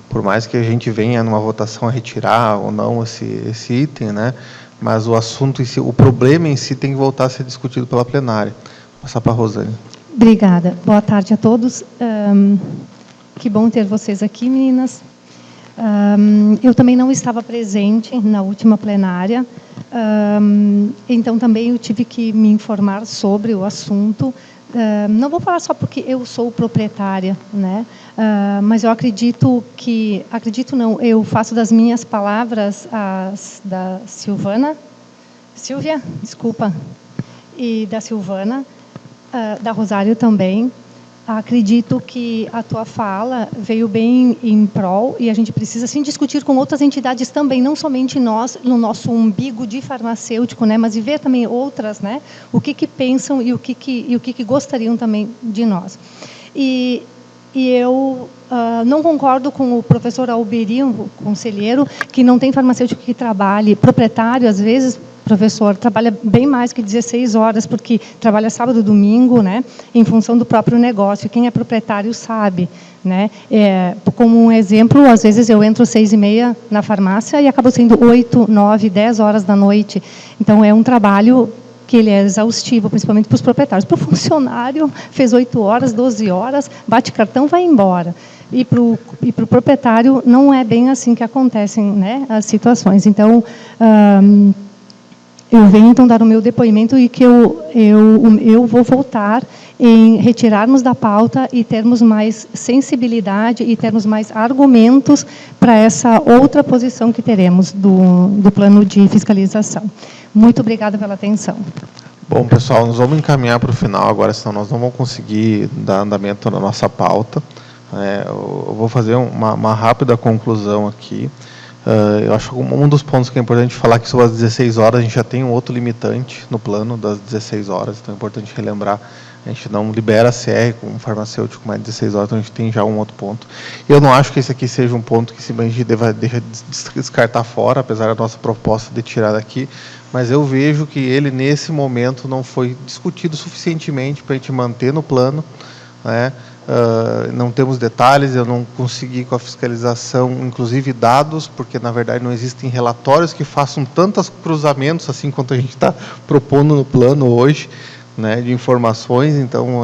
Por mais que a gente venha numa votação a retirar ou não esse item, né? Mas o assunto em si, o problema em si tem que voltar a ser discutido pela plenária. Vou passar para a Rosane. Obrigada. Boa tarde a todos. Que bom ter vocês aqui, meninas. Eu também não estava presente na última plenária, então também eu tive que me informar sobre o assunto. Não vou falar só porque eu sou proprietária, né? Mas eu eu faço das minhas palavras as da Silvia, desculpa, e da Silvana, da Rosário também. Acredito que a tua fala veio bem em prol e a gente precisa sim discutir com outras entidades também, não somente nós, no nosso umbigo de farmacêutico, né, mas e ver também outras, né, o que pensam e o que gostariam também de nós. E eu não concordo com o professor Alberi, o conselheiro, que não tem farmacêutico que trabalhe, proprietário, às vezes, professor, trabalha bem mais que 16 horas, porque trabalha sábado e domingo, né, em função do próprio negócio. Quem é proprietário sabe, né? Como um exemplo, às vezes eu entro 6h30 na farmácia e acabo saindo 8, 9, 10 horas da noite. Então, é um trabalho que ele é exaustivo, principalmente para os proprietários. Para o funcionário, fez 8 horas, 12 horas, bate cartão, vai embora. E para o proprietário, não é bem assim que acontecem, né, as situações. Então, eu venho então dar o meu depoimento e que eu vou voltar em retirarmos da pauta e termos mais sensibilidade e termos mais argumentos para essa outra posição que teremos do plano de fiscalização. Muito obrigada pela atenção. Bom, pessoal, nós vamos encaminhar para o final agora, senão nós não vamos conseguir dar andamento na nossa pauta. Eu vou fazer uma rápida conclusão aqui. Eu acho que um dos pontos que é importante falar que sobre as 16 horas, a gente já tem um outro limitante no plano das 16 horas, então é importante relembrar, a gente não libera a CR com um farmacêutico mais de 16 horas, então a gente tem já um outro ponto. Eu não acho que esse aqui seja um ponto que a gente deva descartar fora, apesar da nossa proposta de tirar daqui, mas eu vejo que ele, nesse momento, não foi discutido suficientemente para a gente manter no plano, né? Não temos detalhes, eu não consegui com a fiscalização, inclusive dados, porque na verdade não existem relatórios que façam tantos cruzamentos assim quanto a gente está propondo no plano hoje, né, de informações. Então,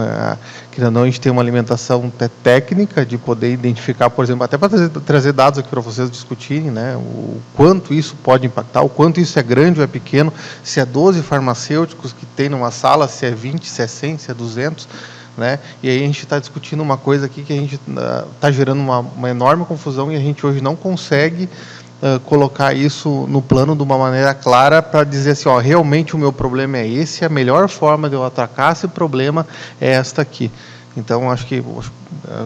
querendo ou não, a gente tem uma alimentação técnica de poder identificar, por exemplo, até para trazer dados aqui para vocês discutirem, né, o quanto isso pode impactar, o quanto isso é grande ou é pequeno, se é 12 farmacêuticos que tem numa sala, se é 20, se é 100, se é 200, né? E aí a gente está discutindo uma coisa aqui que a gente está gerando uma enorme confusão e a gente hoje não consegue colocar isso no plano de uma maneira clara para dizer assim, ó, realmente o meu problema é esse, a melhor forma de eu atacar esse problema é esta aqui. Então, acho que,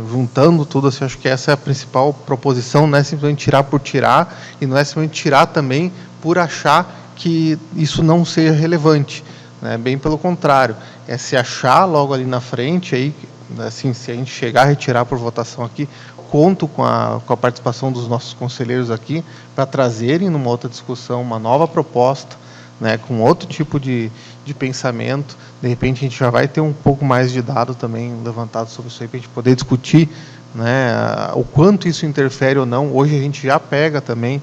juntando tudo, assim, acho que essa é a principal proposição, não é simplesmente tirar por tirar, e não é simplesmente tirar também por achar que isso não seja relevante, né? Bem pelo contrário, é se achar logo ali na frente, aí, assim, se a gente chegar a retirar por votação aqui, conto com a participação dos nossos conselheiros aqui, para trazerem numa outra discussão uma nova proposta, né, com outro tipo de pensamento. De repente a gente já vai ter um pouco mais de dado também levantado sobre isso aí, para a gente poder discutir, né, o quanto isso interfere ou não. Hoje a gente já pega também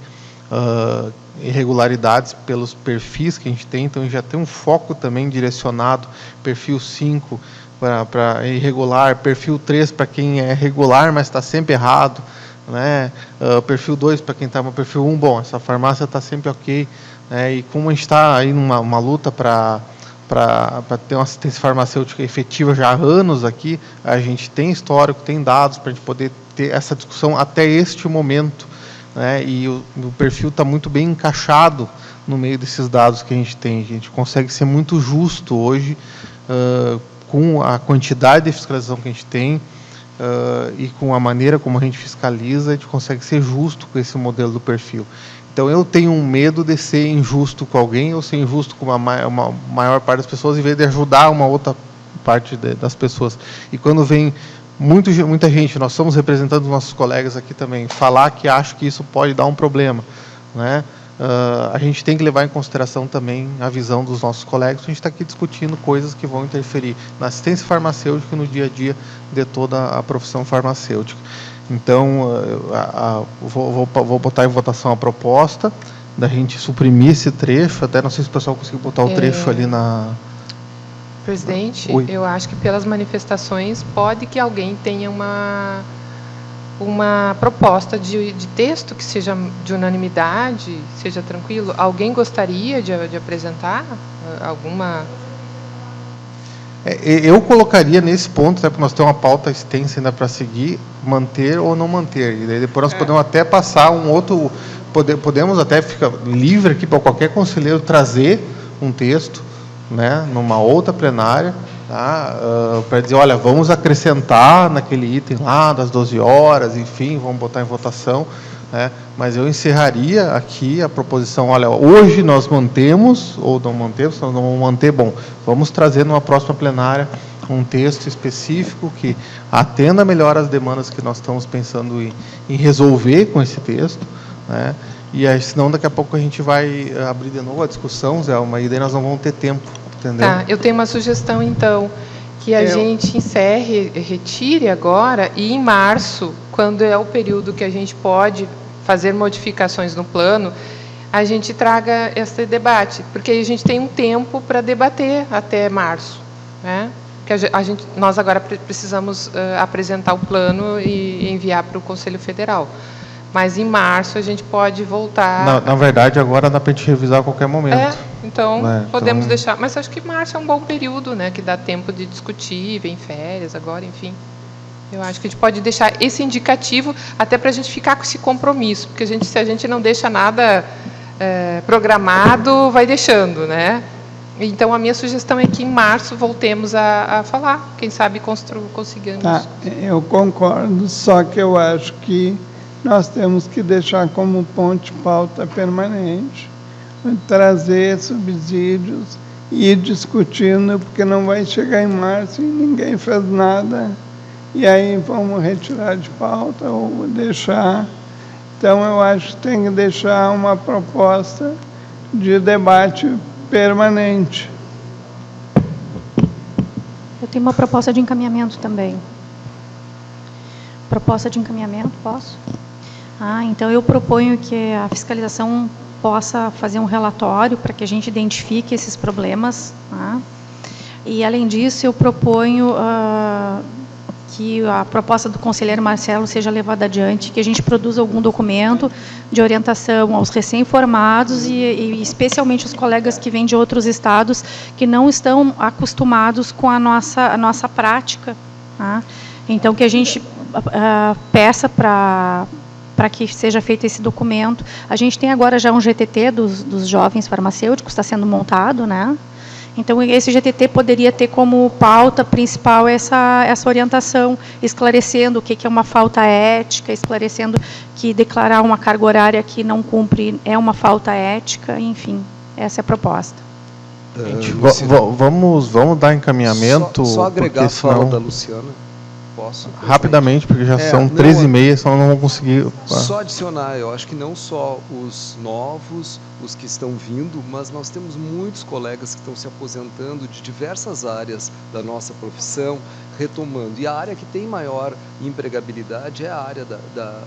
irregularidades pelos perfis que a gente tem, então a gente já tem um foco também direcionado, perfil 5 para irregular, perfil 3 para quem é regular, mas está sempre errado, né? Perfil 2 para quem está no perfil 1, bom, essa farmácia está sempre ok, né? E como a gente está aí numa luta para ter uma assistência farmacêutica efetiva já há anos aqui, a gente tem histórico, tem dados para a gente poder ter essa discussão até este momento, né? E o perfil está muito bem encaixado no meio desses dados que a gente consegue ser muito justo hoje, com a quantidade de fiscalização que a gente tem, e com a maneira como a gente fiscaliza, a gente consegue ser justo com esse modelo do perfil. Então, eu tenho um medo de ser injusto com alguém ou ser injusto com uma maior parte das pessoas, em vez de ajudar uma outra parte das pessoas. E quando vem muita gente, nós estamos representando os nossos colegas aqui também, falar que acha que isso pode dar um problema, né? A gente tem que levar em consideração também a visão dos nossos colegas. A gente está aqui discutindo coisas que vão interferir na assistência farmacêutica e no dia a dia de toda a profissão farmacêutica. Então, vou botar em votação a proposta da gente suprimir esse trecho. Até não sei se o pessoal conseguiu botar o trecho ali na... Presidente, Oi. Eu acho que pelas manifestações pode que alguém tenha uma proposta de texto que seja de unanimidade, seja tranquilo. Alguém gostaria de apresentar alguma... Eu colocaria nesse ponto, até porque nós temos uma pauta extensa ainda para seguir, manter ou não manter. E daí depois nós podemos até passar um outro... Podemos até ficar livre aqui para qualquer conselheiro trazer um texto, né, numa outra plenária, tá, para dizer, olha, vamos acrescentar naquele item lá das 12 horas, enfim, vamos botar em votação, né, mas eu encerraria aqui a proposição, olha, hoje nós mantemos, ou não mantemos, nós não vamos manter, bom, vamos trazer numa próxima plenária um texto específico que atenda melhor as demandas que nós estamos pensando em resolver com esse texto, né, e aí, senão daqui a pouco a gente vai abrir de novo a discussão, Zé, mas daí nós não vamos ter tempo, entendeu? Tá, eu tenho uma sugestão, então, que a gente encerre, retire agora, e em março, quando é o período que a gente pode fazer modificações no plano, a gente traga esse debate, porque aí a gente tem um tempo para debater até março, né? Que nós agora precisamos apresentar o plano e enviar para o Conselho Federal. Mas em março a gente pode voltar... Na verdade, agora dá para a gente revisar a qualquer momento. Então podemos deixar... Mas acho que março é um bom período, né? Que dá tempo de discutir, vem férias agora, enfim. Eu acho que a gente pode deixar esse indicativo até para a gente ficar com esse compromisso. Porque se a gente não deixa nada programado, vai deixando, né? Então, a minha sugestão é que em março voltemos a falar. Quem sabe consigamos... Tá, eu concordo, só que eu acho que nós temos que deixar como ponte pauta permanente, trazer subsídios e ir discutindo, porque não vai chegar em março e ninguém fez nada, e aí vamos retirar de pauta ou deixar. Então, eu acho que tem que deixar uma proposta de debate permanente. Eu tenho uma proposta de encaminhamento também. Proposta de encaminhamento, posso? Então eu proponho que a fiscalização possa fazer um relatório para que a gente identifique esses problemas. E, além disso, eu proponho que a proposta do conselheiro Marcelo seja levada adiante, que a gente produza algum documento de orientação aos recém-formados e especialmente os colegas que vêm de outros estados que não estão acostumados com a nossa prática. Então, que a gente peça para que seja feito esse documento. A gente tem agora já um GTT dos jovens farmacêuticos, está sendo montado, né? Então, esse GTT poderia ter como pauta principal essa orientação, esclarecendo o que é uma falta ética, esclarecendo que declarar uma carga horária que não cumpre é uma falta ética, enfim, essa é a proposta. Gente, vamos dar encaminhamento. Só agregar a fala da Luciana. Posso? Rapidamente, porque já são 13h30, senão não vamos conseguir. Só adicionar, eu acho que não só os novos, os que estão vindo, mas nós temos muitos colegas que estão se aposentando de diversas áreas da nossa profissão, retomando. E a área que tem maior empregabilidade é a área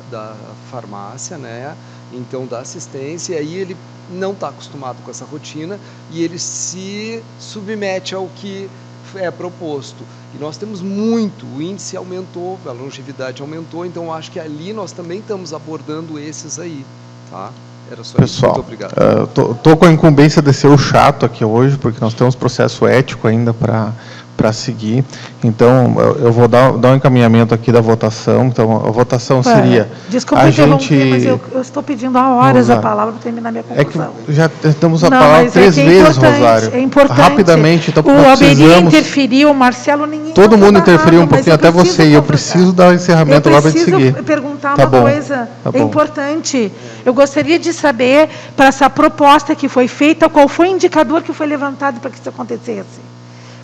da farmácia, né? Então, da assistência, e aí ele não está acostumado com essa rotina e ele se submete ao que é proposto. E nós temos muito, o índice aumentou, a longevidade aumentou, então acho que ali nós também estamos abordando esses aí, tá? Era só isso, muito obrigado. Estou com a incumbência de ser o chato aqui hoje, porque nós temos processo ético ainda para seguir. Então, eu vou dar um encaminhamento aqui da votação. Então, a votação seria... Desculpa interromper, mas eu estou pedindo há horas a palavra para terminar minha conclusão. É que já temos a palavra 3 vezes, Rosário. É importante. Rapidamente, então, o Alberi interferiu, o Marcelo, ninguém... Todo mundo interferiu um pouquinho, até você, e eu preciso dar o encerramento lá para a gente seguir. Eu preciso perguntar uma coisa, é importante. Eu gostaria de saber, para essa proposta que foi feita, qual foi o indicador que foi levantado para que isso acontecesse?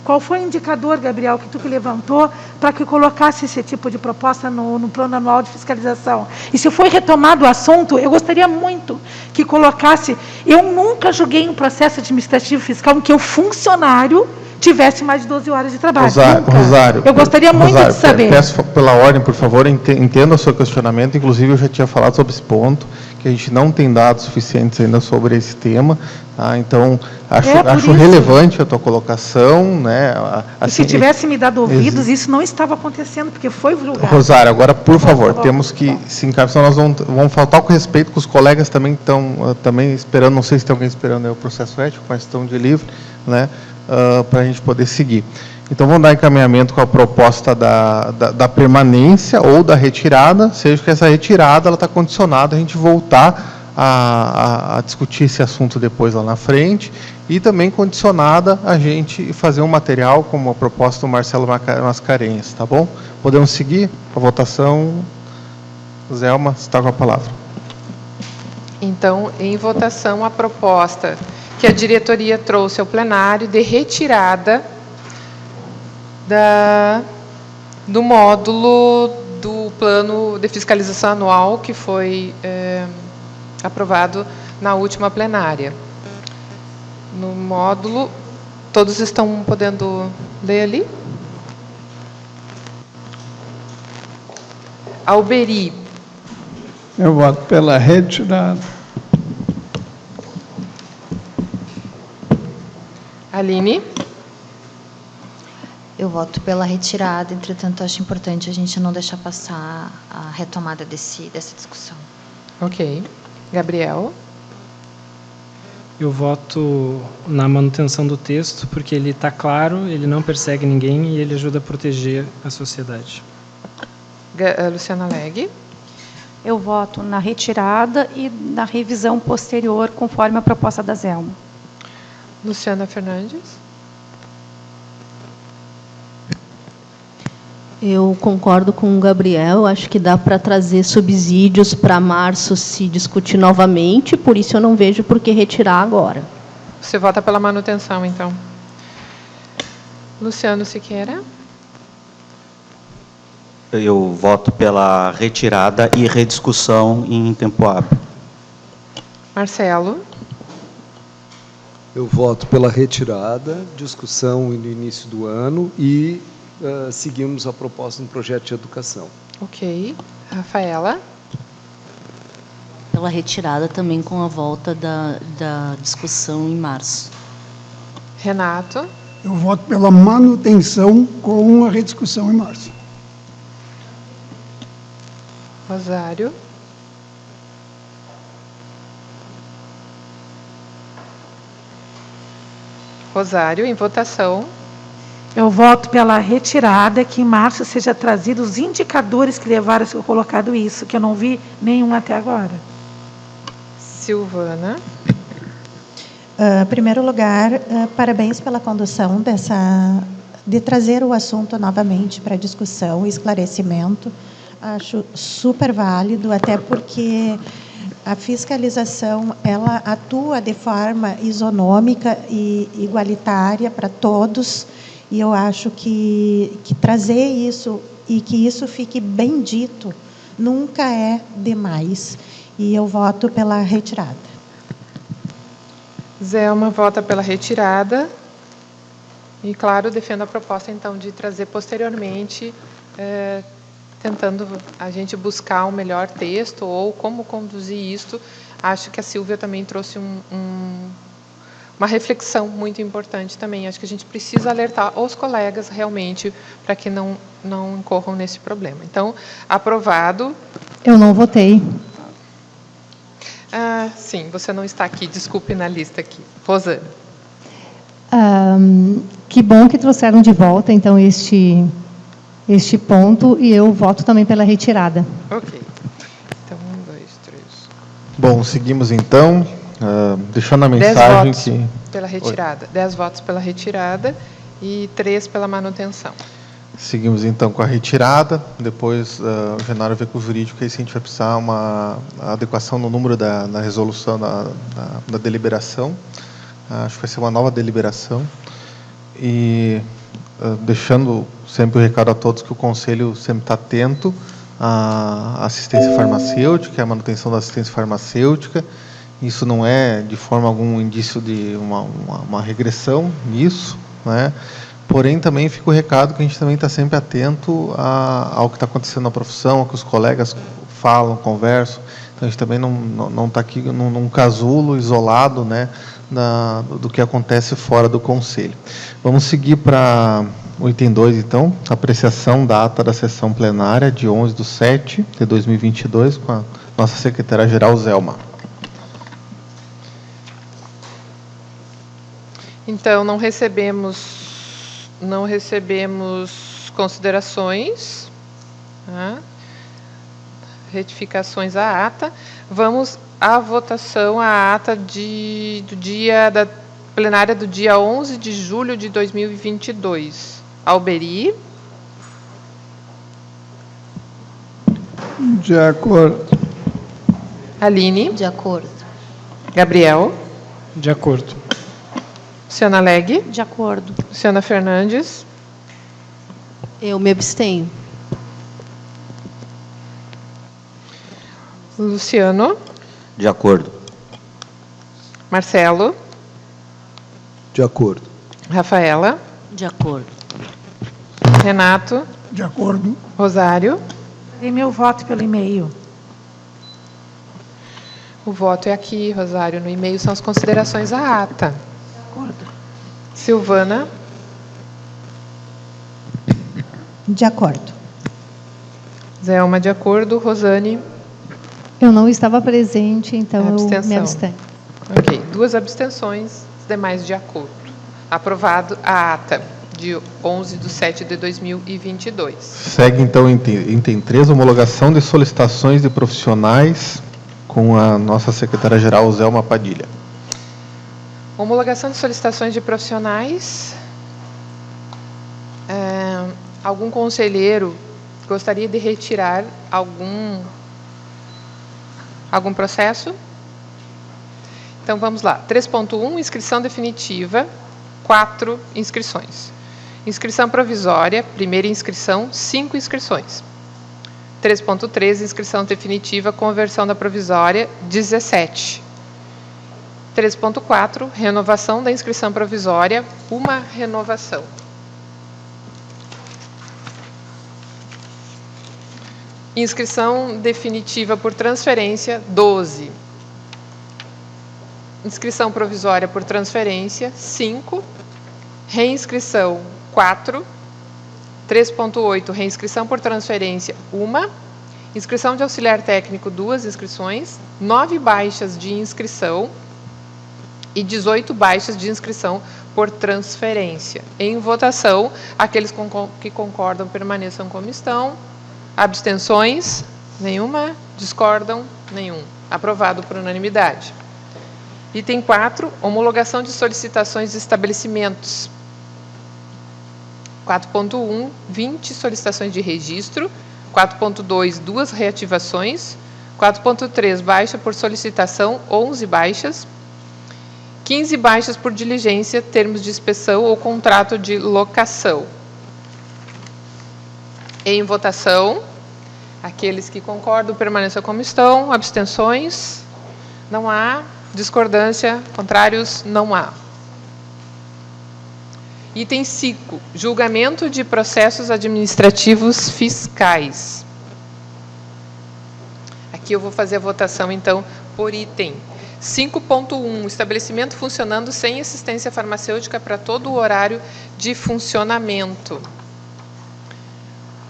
Qual foi o indicador, Gabriel, que tu que levantou para que colocasse esse tipo de proposta no plano anual de fiscalização? E se foi retomado o assunto, eu gostaria muito que colocasse... Eu nunca julguei um processo administrativo fiscal em que o funcionário tivesse mais de 12 horas de trabalho. Rosário, eu gostaria muito de saber. Peço pela ordem, por favor, entenda o seu questionamento. Inclusive, eu já tinha falado sobre esse ponto, que a gente não tem dados suficientes ainda sobre esse tema. Então, acho relevante a tua colocação. Né? Assim, se tivesse me dado ouvidos, isso não estava acontecendo, porque foi julgado. Rosário, agora, por favor, temos que se encaminhar, senão nós vamos faltar com respeito, que os colegas também estão esperando, não sei se tem alguém esperando o processo ético, mas estão de livre, né? Para a gente poder seguir. Então, vamos dar encaminhamento com a proposta da permanência ou da retirada, seja que essa retirada está condicionada a gente voltar a discutir esse assunto depois lá na frente, e também condicionada a gente fazer um material como a proposta do Marcelo Mascarenhas, tá bom? Podemos seguir a votação. Zelma, você está com a palavra. Então, em votação, a proposta que a diretoria trouxe ao plenário de retirada do módulo do plano de fiscalização anual que foi aprovado na última plenária. No módulo, todos estão podendo ler ali? Alberi. Eu voto pela retirada. Aline? Eu voto pela retirada, entretanto, acho importante a gente não deixar passar a retomada dessa discussão. Ok. Gabriel? Eu voto na manutenção do texto, porque ele está claro, ele não persegue ninguém e ele ajuda a proteger a sociedade. Luciana Legge? Eu voto na retirada e na revisão posterior, conforme a proposta da Zelma. Luciana Fernandes? Eu concordo com o Gabriel, acho que dá para trazer subsídios para março se discutir novamente, por isso eu não vejo por que retirar agora. Você vota pela manutenção, então. Luciano Siqueira. Eu voto pela retirada e rediscussão em tempo hábil. Marcelo. Eu voto pela retirada, discussão no início do ano e seguimos a proposta do projeto de educação. Ok. Rafaela. Pela retirada também com a volta da discussão em março. Renato. Eu voto pela manutenção com a rediscussão em março. Rosário. Rosário, em votação. Eu voto pela retirada, que em março seja trazido os indicadores que levaram a ser colocado isso, que eu não vi nenhum até agora. Silvana. Em primeiro lugar, parabéns pela condução de trazer o assunto novamente para discussão e esclarecimento. Acho super válido, até porque a fiscalização ela atua de forma isonômica e igualitária para todos, e eu acho que trazer isso e que isso fique bem dito nunca é demais. E eu voto pela retirada. Zelma vota pela retirada. E, claro, defendo a proposta, então, de trazer posteriormente, tentando a gente buscar um melhor texto ou como conduzir isto. Acho que a Silvia também trouxe uma reflexão muito importante também. Acho que a gente precisa alertar os colegas realmente para que não incorram nesse problema. Então, aprovado. Eu não votei. Sim, você não está aqui, desculpe, na lista aqui. Rosane. Que bom que trouxeram de volta, então, este ponto, e eu voto também pela retirada. Ok. Então, 1, 2, 3. Bom, seguimos então, deixando a 10 mensagem votos que... pela retirada. 10 votos pela retirada e 3 pela manutenção. Seguimos então com a retirada, depois o Genaro vê com o jurídico, aí se a gente vai precisar uma adequação no número da resolução da deliberação. Acho que vai ser uma nova deliberação. E deixando sempre o recado a todos que o Conselho sempre está atento à assistência farmacêutica, à manutenção da assistência farmacêutica. Isso não é, de forma alguma, um indício de uma regressão nisso, né? Porém, também fica o recado que a gente também está sempre atento ao que está acontecendo na profissão, ao que os colegas falam, conversam. Então, a gente também não está aqui num casulo isolado, né, do que acontece fora do Conselho. Vamos seguir para o item 2, então, apreciação da ata da sessão plenária de 11/7/2022, com a nossa secretária-geral, Zelma. Então, não recebemos considerações, tá? Retificações à ata. Vamos à votação, à ata da plenária do dia 11 de julho de 2022. Alberi. De acordo. Aline. De acordo. Gabriel. De acordo. Luciana Legge. De acordo. Luciana Fernandes. Eu me abstenho. Luciano. De acordo. Marcelo. De acordo. Rafaela. De acordo. Renato. De acordo. Rosário. E meu voto pelo e-mail. O voto é aqui, Rosário. No e-mail são as considerações à ata. De acordo. Silvana. De acordo. Zelma, de acordo. Rosane. Eu não estava presente, então Abstenção. eu me abstenho. Ok, 2 abstenções, os demais de acordo. Aprovado a ata de 11/7/2022. Segue então item 3, homologação de solicitações de profissionais, com a nossa secretária-geral, Zelma Padilha. Homologação de solicitações de profissionais. Algum conselheiro gostaria de retirar algum processo? Então, vamos lá. 3.1, inscrição definitiva, 4 inscrições. Inscrição provisória, primeira inscrição, 5 inscrições. 3.3, inscrição definitiva, conversão da provisória, 17. 3.4, renovação da inscrição provisória, 1 renovação. Inscrição definitiva por transferência, 12. Inscrição provisória por transferência, 5. Reinscrição, 4. 3.8, reinscrição por transferência, 1. Inscrição de auxiliar técnico, 2 inscrições. 9 baixas de inscrição e 18 baixas de inscrição por transferência. Em votação, aqueles que concordam permaneçam como estão. Abstenções? Nenhuma. Discordam? Nenhum. Aprovado por unanimidade. Item 4, homologação de solicitações de estabelecimentos. 4.1, 20 solicitações de registro. 4.2, 2 reativações. 4.3, baixa por solicitação, 11 baixas. 15 baixas por diligência, termos de inspeção ou contrato de locação. Em votação, aqueles que concordam permaneçam como estão. Abstenções? Não há. Discordância? Contrários? Não há. Item 5. Julgamento de processos administrativos fiscais. Aqui eu vou fazer a votação, então, por item. 5.1. Estabelecimento funcionando sem assistência farmacêutica para todo o horário de funcionamento.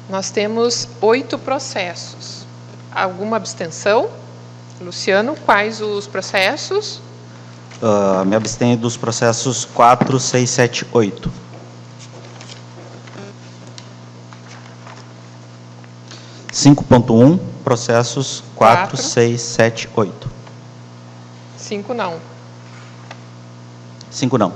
Nós temos 8 processos. Alguma abstenção? Luciano, quais os processos? Me abstenho dos processos 4, 6, 7, 8. Processos 4, 6, 7, 8. 5 não. 5 não.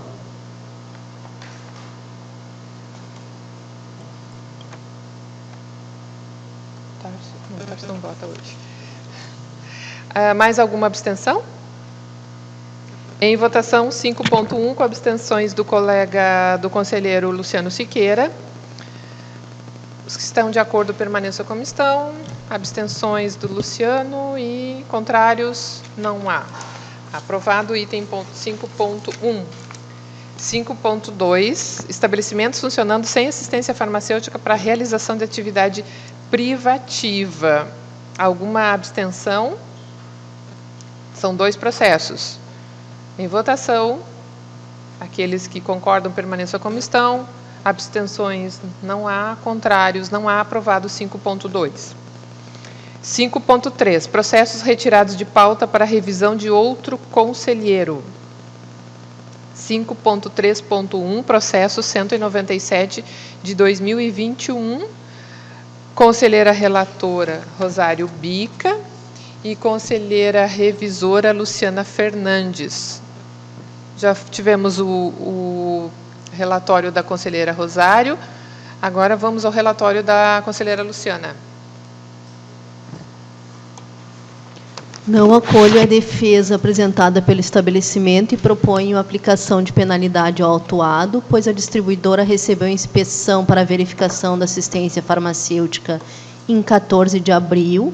Tarso não vota hoje. Mais alguma abstenção? Em votação, 5.1, com abstenções do conselheiro Luciano Siqueira. Os que estão de acordo permaneçam como estão. Abstenções do Luciano e contrários não há. Aprovado o item 5.1. 5.2, estabelecimentos funcionando sem assistência farmacêutica para realização de atividade privativa. Alguma abstenção? São 2 processos. Em votação, aqueles que concordam permaneçam como estão. Abstenções não há, contrários não há. Aprovado 5.2. 5.3, processos retirados de pauta para revisão de outro conselheiro. 5.3.1, processo 197 de 2021. Conselheira relatora Rosário Bica e conselheira revisora Luciana Fernandes. Já tivemos o relatório da conselheira Rosário, agora vamos ao relatório da conselheira Luciana. Não acolho a defesa apresentada pelo estabelecimento e proponho a aplicação de penalidade ao autuado, pois a distribuidora recebeu inspeção para verificação da assistência farmacêutica em 14 de abril.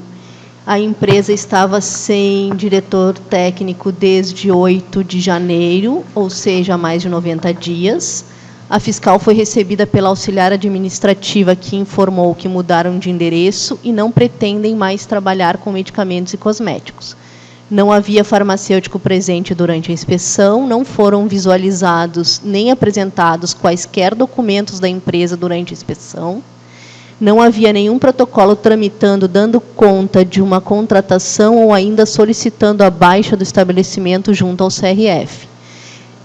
A empresa estava sem diretor técnico desde 8 de janeiro, ou seja, há mais de 90 dias. A fiscal foi recebida pela auxiliar administrativa, que informou que mudaram de endereço e não pretendem mais trabalhar com medicamentos e cosméticos. Não havia farmacêutico presente durante a inspeção, não foram visualizados nem apresentados quaisquer documentos da empresa durante a inspeção. Não havia nenhum protocolo tramitando, dando conta de uma contratação ou ainda solicitando a baixa do estabelecimento junto ao CRF.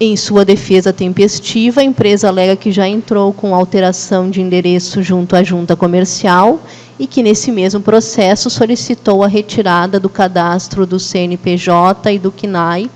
Em sua defesa tempestiva, a empresa alega que já entrou com alteração de endereço junto à junta comercial e que, nesse mesmo processo, solicitou a retirada do cadastro do CNPJ e do CNAE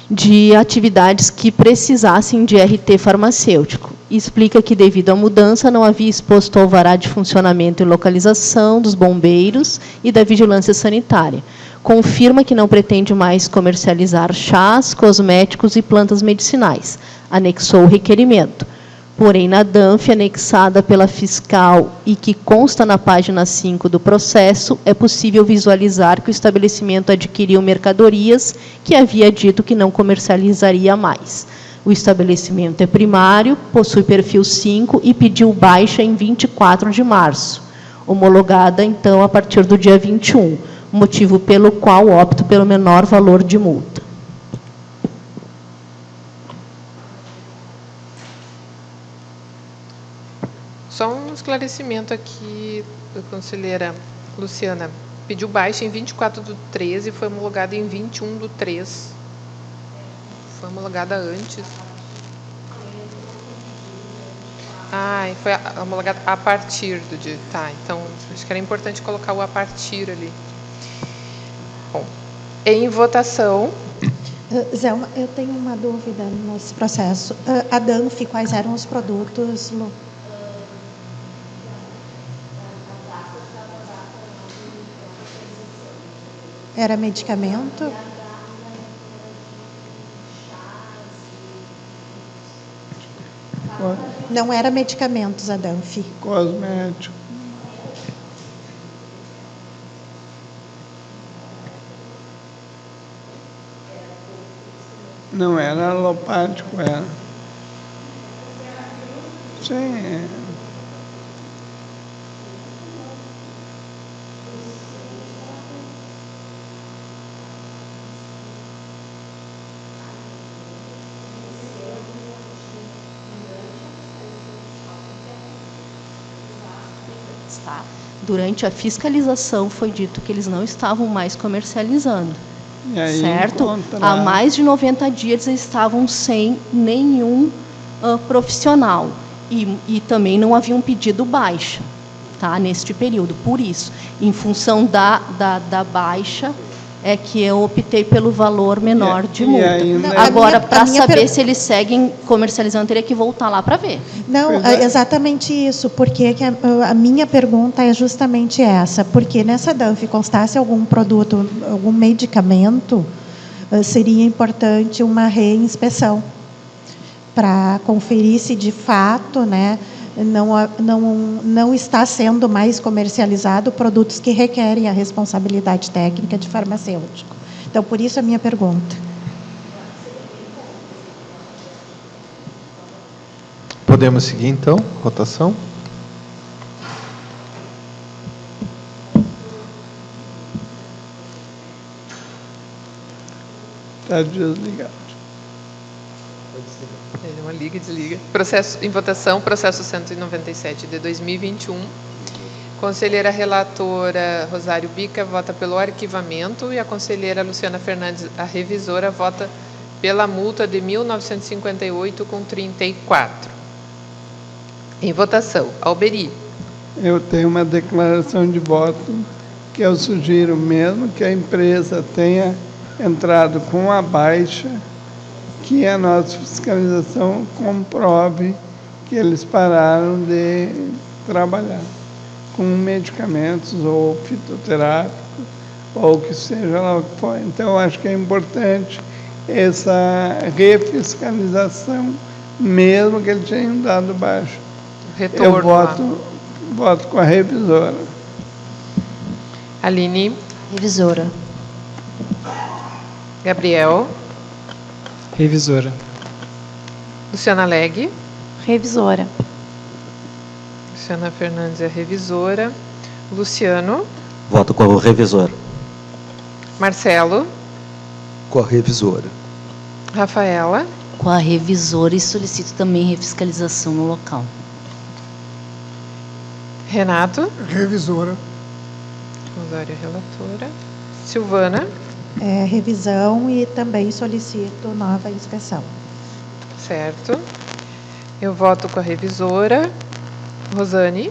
de atividades que precisassem de RT farmacêutico. explica que, devido à mudança, não havia exposto o alvará de funcionamento e localização dos bombeiros e da vigilância sanitária. Confirma que não pretende mais comercializar chás, cosméticos e plantas medicinais. Anexou o requerimento. Porém, na DANF, anexada pela fiscal e que consta na página 5 do processo, é possível visualizar que o estabelecimento adquiriu mercadorias que havia dito que não comercializaria mais. O estabelecimento é primário, possui perfil 5 e pediu baixa em 24 de março, homologada, então, a partir do dia 21, motivo pelo qual opto pelo menor valor de multa. Só um esclarecimento aqui, da conselheira Luciana. Pediu baixa em 24/3 e foi homologada em 21/3. Foi homologada antes. E foi homologada a partir do dia. Tá, então acho que era importante colocar o a partir ali. Bom, em votação. Zé, eu tenho uma dúvida nesse processo. A DANF, quais eram os produtos, Lu? Era medicamento? Não era medicamentos, a DANF. Cosmético. Não era alopático, era. Sim. Durante a fiscalização foi dito que eles não estavam mais comercializando. E aí, certo? Há mais de 90 dias eles estavam sem nenhum profissional. E também não haviam pedido baixa, tá, neste período. Por isso, em função da baixa, é que eu optei pelo valor menor de multa. Agora, para saber se eles seguem comercializando, teria que voltar lá para ver. Não, exatamente isso, porque a minha pergunta é justamente essa, porque nessa DANF constasse algum produto, algum medicamento, seria importante uma reinspeção para conferir se de fato, né, não está sendo mais comercializado produtos que requerem a responsabilidade técnica de farmacêutico. Então, por isso a minha pergunta. Podemos seguir, então, votação? Está desligado. Ele uma liga e desliga. Processo em votação, processo 197 de 2021. Conselheira relatora Rosário Bica vota pelo arquivamento e a conselheira Luciana Fernandes, a revisora, vota pela multa de 1.958,34. Em votação, Alberi. Eu tenho uma declaração de voto que eu sugiro mesmo que a empresa tenha entrado com a baixa, que a nossa fiscalização comprove que eles pararam de trabalhar com medicamentos ou fitoterápicos, ou que seja lá o que for. Então, eu acho que é importante essa refiscalização, mesmo que eles tenham dado baixa. Retorno. Eu voto com a revisora. Aline. Revisora. Gabriel. Revisora. Luciana Leg. Revisora. Luciana Fernandes é revisora. Luciano. Voto com o revisor. Marcelo. Com a revisora. Rafaela. Com a revisora e solicito também refiscalização no local. Renato. Revisora. Rosário, relatora. Silvana. Revisão e também solicito nova inspeção. Certo. Eu voto com a revisora. Rosane.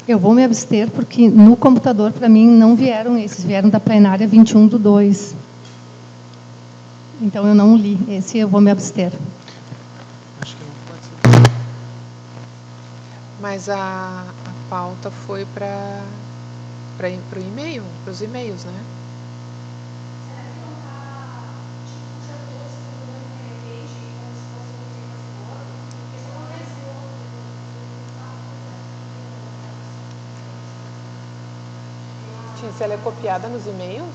Eu vou me abster porque no computador, para mim, não vieram esses. Vieram da plenária 21/2. Então, eu não li. Esse eu vou me abster. Acho que Mas a pauta foi para o e-mail, para os e-mails, né? Se ela é copiada nos e-mails?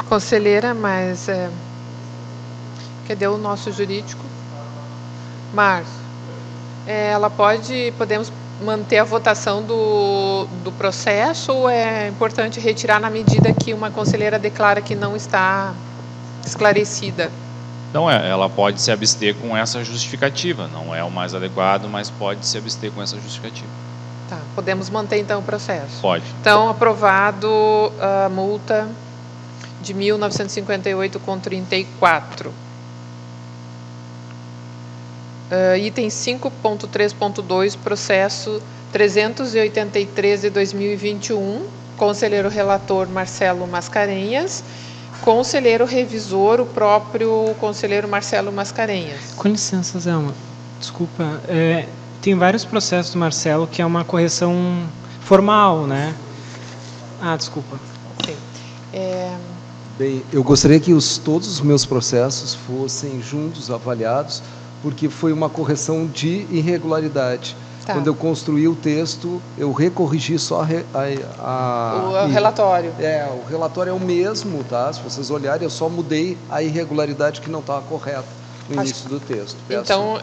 Conselheira, mas cadê o nosso jurídico? Márcio, podemos manter a votação do processo ou é importante retirar na medida que uma conselheira declara que não está esclarecida? Não, ela pode se abster com essa justificativa, não é o mais adequado, mas pode se abster com essa justificativa. Tá, podemos manter então o processo? Pode. Então, aprovado a multa de 1.958,34. Item 5.3.2, processo 383 de 2021, conselheiro relator Marcelo Mascarenhas, conselheiro revisor, o próprio conselheiro Marcelo Mascarenhas. Com licença, Zelma, desculpa, tem vários processos do Marcelo que é uma correção formal, né? Desculpa. Sim. Bem, eu gostaria que todos os meus processos fossem juntos avaliados, porque foi uma correção de irregularidade. Tá. Quando eu construí o texto, eu recorrigi só o relatório. O relatório é o mesmo, tá? Se vocês olharem, eu só mudei a irregularidade que não estava correta no início do texto. Então,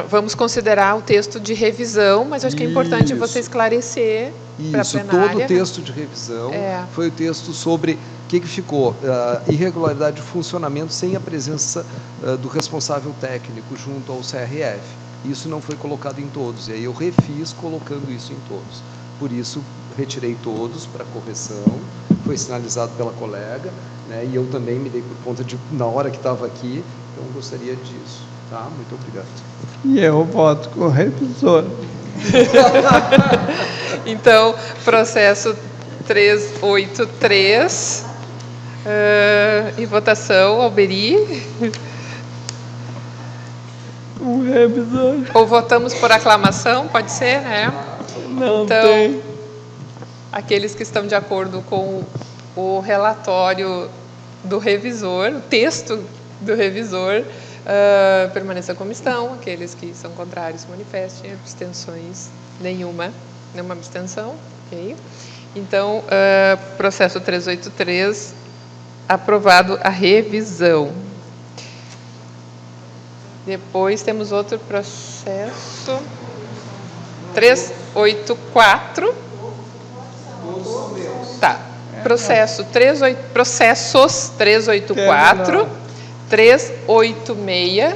vamos considerar o texto de revisão, mas acho que é importante você esclarecer para a plenária. Todo o texto de revisão foi o texto sobre o que ficou? Irregularidade de funcionamento sem a presença do responsável técnico junto ao CRF. Isso não foi colocado em todos, e aí eu refiz colocando isso em todos. Por isso, retirei todos para correção, foi sinalizado pela colega, né, e eu também me dei por conta na hora que estava aqui, então gostaria disso. Tá? Muito obrigado. E eu voto com o revisor. Então, processo 383, em votação, Alberi. O revisor. Ou votamos por aclamação, pode ser, né? Não então, tem. Aqueles que estão de acordo com o relatório do revisor, o texto do revisor, permaneçam como estão. Aqueles que são contrários, manifestem. Abstenções, nenhuma abstenção. Ok? Então, processo 383, aprovado a revisão. Depois temos outro processo, 384. Tá. Processos 384, 386,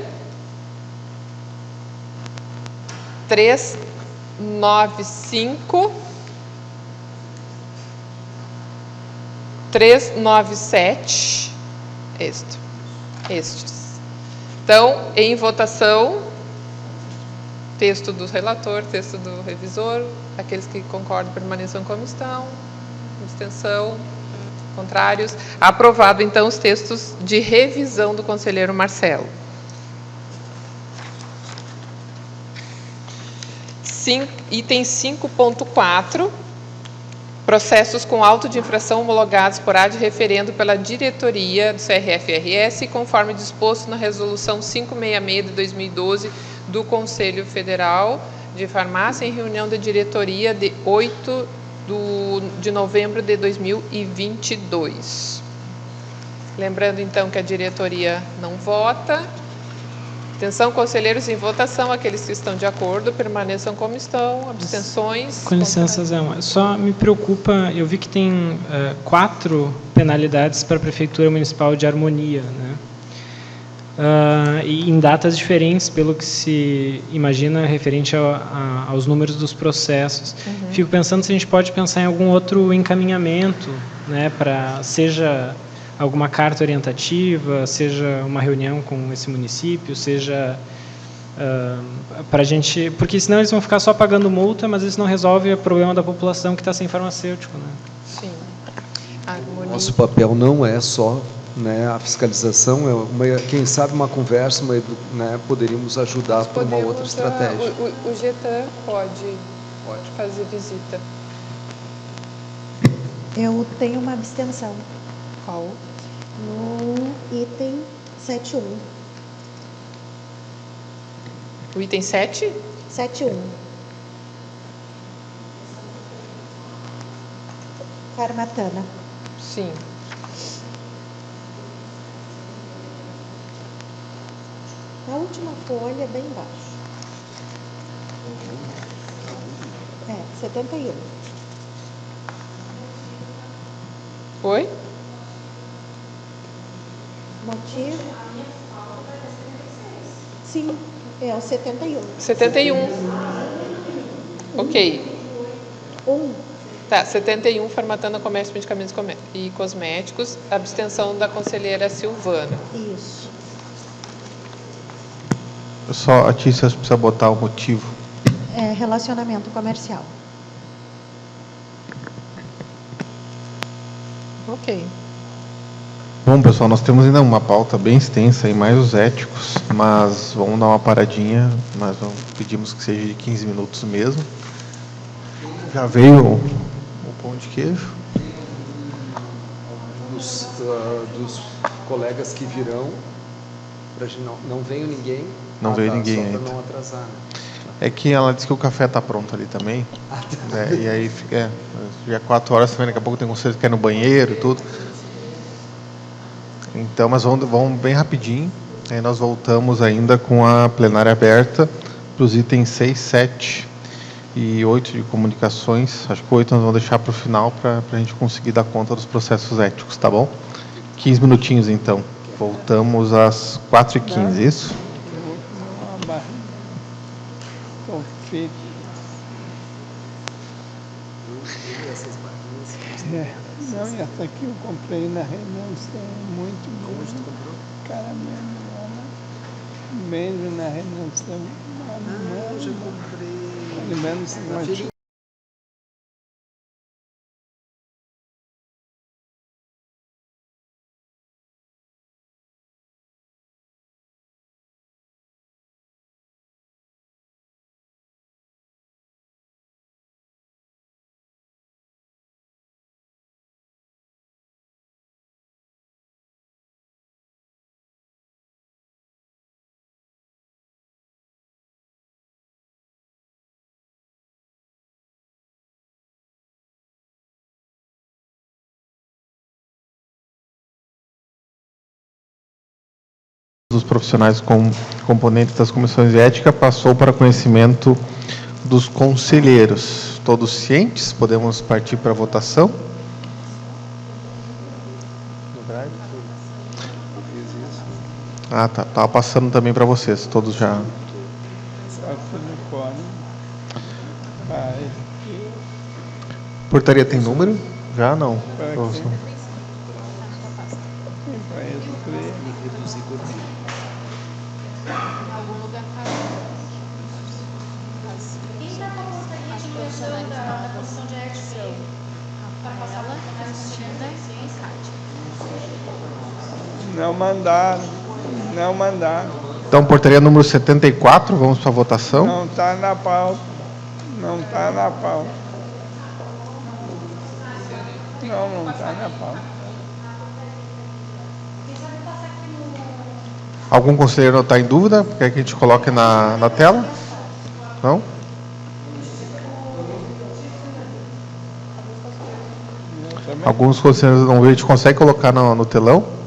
395, 397. Estes. Então, em votação, texto do relator, texto do revisor, aqueles que concordam permaneçam como estão, abstenção, contrários. Aprovado, então, os textos de revisão do conselheiro Marcelo. Item 5.4, processos com auto de infração homologados por ad referendo pela diretoria do CRF-RS, conforme disposto na resolução 566 de 2012 do Conselho Federal de Farmácia, em reunião da diretoria de 8 de novembro de 2022. Lembrando, então, que a diretoria não vota. Atenção, conselheiros, em votação, aqueles que estão de acordo, permaneçam como estão. Abstenções? Com licença, Zelma, só me preocupa, eu vi que tem 4 penalidades para a Prefeitura Municipal de Harmonia, né? E em datas diferentes, pelo que se imagina, referente aos números dos processos. Fico pensando se a gente pode pensar em algum outro encaminhamento né, para seja alguma carta orientativa, seja uma reunião com esse município, seja para a gente, porque senão eles vão ficar só pagando multa, mas isso não resolve o problema da população que está sem farmacêutico, né? Sim. Nosso papel não é só, né, a fiscalização, quem sabe uma conversa, né, poderíamos ajudar por uma outra estratégia. O GETAN pode fazer visita. Eu tenho uma abstenção. Qual? No item 7.1. O item 7? 7.1. Farmatana. Sim. A última folha, bem embaixo. 71. Oi? Motivo? Sim, é o 71. 71. Ok. 1. Tá, 71, Farmatana, Comércio, Medicamentos e Cosméticos, abstenção da conselheira Silvana. Isso. Só a Tícia precisa botar o motivo. É relacionamento comercial. Ok. Bom, pessoal, nós temos ainda uma pauta bem extensa e mais os éticos, mas vamos dar uma paradinha, mas pedimos que seja de 15 minutos mesmo. Já veio o pão de queijo? Dos colegas que virão, não veio ninguém? Não veio ninguém só ainda. Para não atrasar, né? É que ela disse que o café está pronto ali também. E aí fica. Já 4 horas também, daqui a pouco tem conselho que quer ir no banheiro e tudo. Então, mas vamos bem rapidinho. Aí nós voltamos ainda com a plenária aberta para os itens 6, 7 e 8 de comunicações. Acho que o 8 nós vamos deixar para o final para a gente conseguir dar conta dos processos éticos, tá bom? 15 minutinhos então. Voltamos às 4h15, isso? Não, e essa aqui eu comprei na reunião, muito bom. Onde tu comprou? Caramelo, beijo na reunião. Eu já comprei. Lembrando dos profissionais com componentes das comissões de ética passou para conhecimento dos conselheiros. Todos cientes? Podemos partir para a votação? Ah, tá. Estava passando também para vocês. Todos já. Portaria tem número? Já não. Não mandaram. Então, portaria número 74, vamos para a votação. Não está na pauta. Não está na pauta. Não está na pauta. Algum conselheiro está em dúvida? Quer que a gente coloque na tela? Não? Alguns conselheiros não veem, a gente consegue colocar no telão?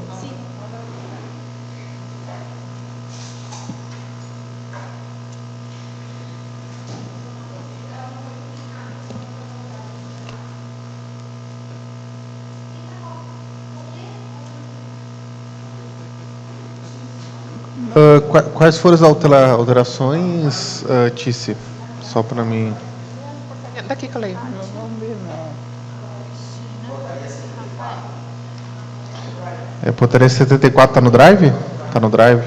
Quais foram as alterações, Tice? Só para mim. Daqui que eu leio. Eu não vi, não. Portaria 74 está no Drive? Está no Drive.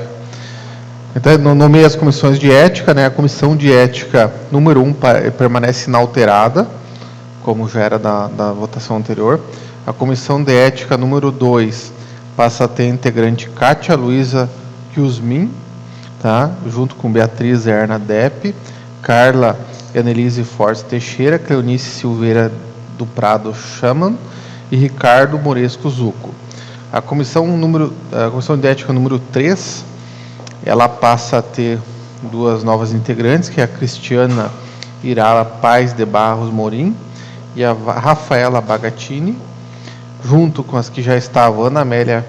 Então, nomeei as comissões de ética, né? A comissão de ética número 1 permanece inalterada, como já era da votação anterior. A comissão de ética número 2 passa a ter integrante Kátia Luísa Guzmin, tá? Junto com Beatriz Erna Depp, Carla Annelise Fortes Teixeira, Cleonice Silveira do Prado Chaman e Ricardo Moresco Zucco. A comissão de ética número 3, ela passa a ter 2 novas integrantes, que é a Cristiana Irala Paz de Barros Morim e a Rafaela Bagatini, junto com as que já estavam, Ana Amélia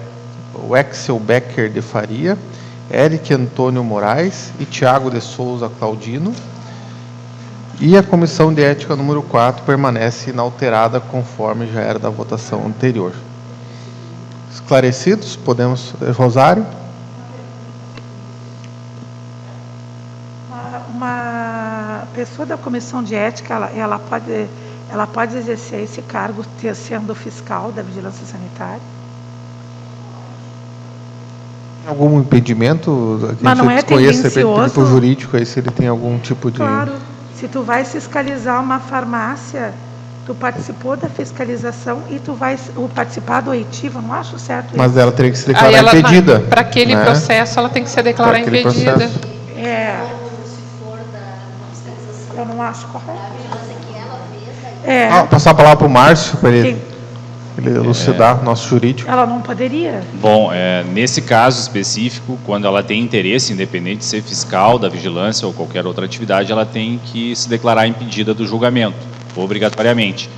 Wexel Becker de Faria, Eric Antônio Moraes e Tiago de Souza Claudino. E a comissão de ética número 4 permanece inalterada, conforme já era da votação anterior. Esclarecidos? Podemos... Rosário? Uma pessoa da comissão de ética, ela pode exercer esse cargo sendo fiscal da vigilância sanitária? Algum impedimento? Mas não é tendencioso? Tipo jurídico, aí, se ele tem algum tipo de... Claro, se tu vais fiscalizar uma farmácia, tu participou da fiscalização e tu vais participar do oitivo, eu não acho certo isso. Mas ela teria que se declarar impedida. Para aquele processo, ela tem que se declarar impedida. Processo. Eu não acho correto. Passar a palavra para o Márcio, para ele elucidar nosso jurídico. Ela não poderia? Bom, nesse caso específico, quando ela tem interesse, independente de ser fiscal, da vigilância ou qualquer outra atividade, ela tem que se declarar impedida do julgamento, obrigatoriamente.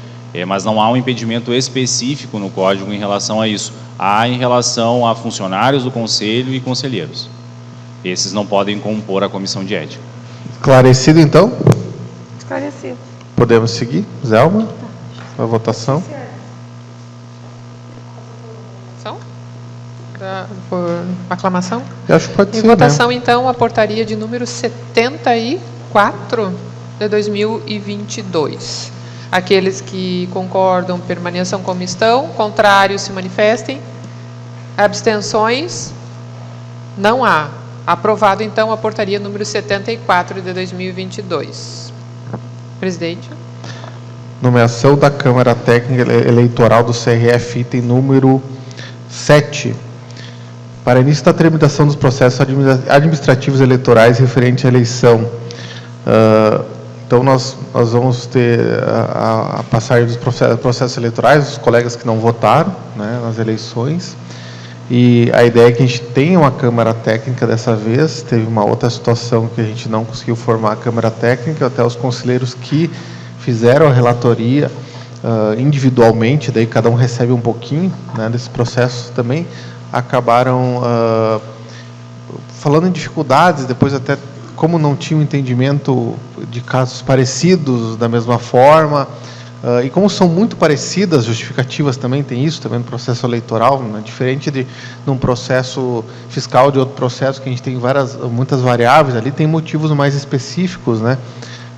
Mas não há um impedimento específico no Código em relação a isso. Há em relação a funcionários do Conselho e conselheiros. Esses não podem compor a comissão de ética. Esclarecido, então? Esclarecido. Podemos seguir? Zelma? A votação? Por aclamação? Eu acho que pode ser, em votação, então, a portaria de número 74 de 2022. Aqueles que concordam permaneçam como estão, contrários se manifestem. Abstenções? Não há. Aprovado, então, a portaria número 74 de 2022. Presidente. Nomeação da Câmara Técnica Eleitoral do CRF, item número 7. Para início da tramitação dos processos administrativos eleitorais referente à eleição. Então, nós vamos ter a passagem dos processos eleitorais, os colegas que não votaram, né, nas eleições. E a ideia é que a gente tenha uma Câmara Técnica dessa vez. Teve uma outra situação que a gente não conseguiu formar a Câmara Técnica, até os conselheiros que fizeram a relatoria individualmente, daí cada um recebe um pouquinho, né, desse processo também, acabaram falando em dificuldades, depois até como não tinha um entendimento de casos parecidos da mesma forma, e como são muito parecidas, justificativas também tem isso, também no processo eleitoral, né, diferente de num processo fiscal de outro processo, que a gente tem muitas variáveis, ali tem motivos mais específicos, né,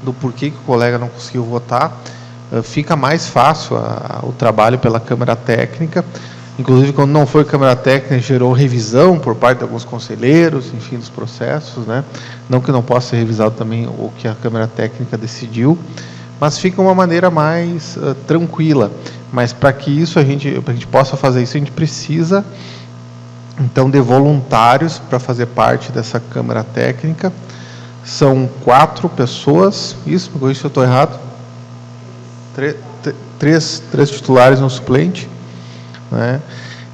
do porquê que o colega não conseguiu votar, fica mais fácil o trabalho pela Câmara Técnica. Inclusive, quando não foi Câmara Técnica, gerou revisão por parte de alguns conselheiros, enfim, dos processos, né? Não que não possa ser revisado também o que a Câmara Técnica decidiu, mas fica uma maneira mais tranquila. Mas para que isso a gente possa fazer isso, a gente precisa, então, de voluntários para fazer parte dessa Câmara Técnica. São 4 pessoas, isso, me corrija se eu estou errado, 3 titulares no suplente, né?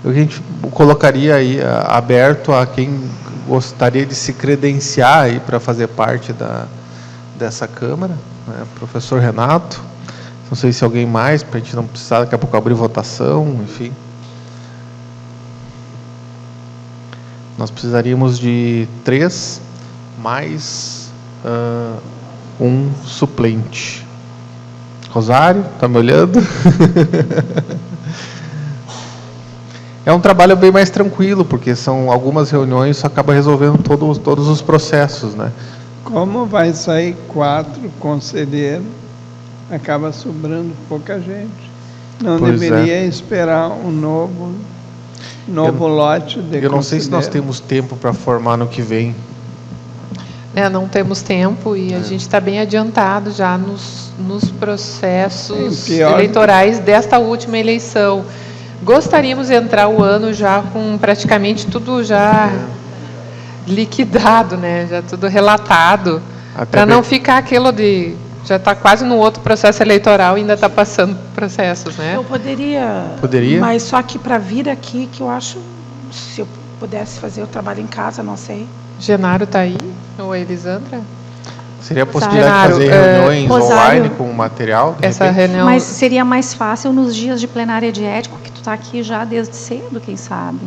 A gente colocaria aí aberto a quem gostaria de se credenciar aí para fazer parte dessa Câmara, né? Professor Renato, não sei se alguém mais, para a gente não precisar daqui a pouco abrir votação, enfim. Nós precisaríamos de 3 mais um suplente. Rosário, está me olhando? É um trabalho bem mais tranquilo, porque são algumas reuniões, só acaba resolvendo todos os processos, né? Como vai sair 4 conselheiros, acaba sobrando pouca gente. Não deveria esperar um novo. novo lote de Eu não sei se nós conselheiro. temos tempo para formar no que vem. Não temos tempo e a gente está bem adiantado já nos processos Sim, pior. eleitorais desta última eleição. Gostaríamos de entrar o ano já com praticamente tudo já liquidado, né? Já tudo relatado, para não ficar aquilo de já está quase no outro processo eleitoral e ainda está passando processos, né? Eu poderia, Poderia? mas só que para vir aqui, que eu acho, se eu pudesse fazer o trabalho em casa, não sei. Genaro está aí? Ou a Elisandra? Seria a possibilidade Genaro, de fazer reuniões Rosário, online com material? de Essa repente? reunião. Mas seria mais fácil nos dias de plenária de ético, que tu está aqui já desde cedo, quem sabe.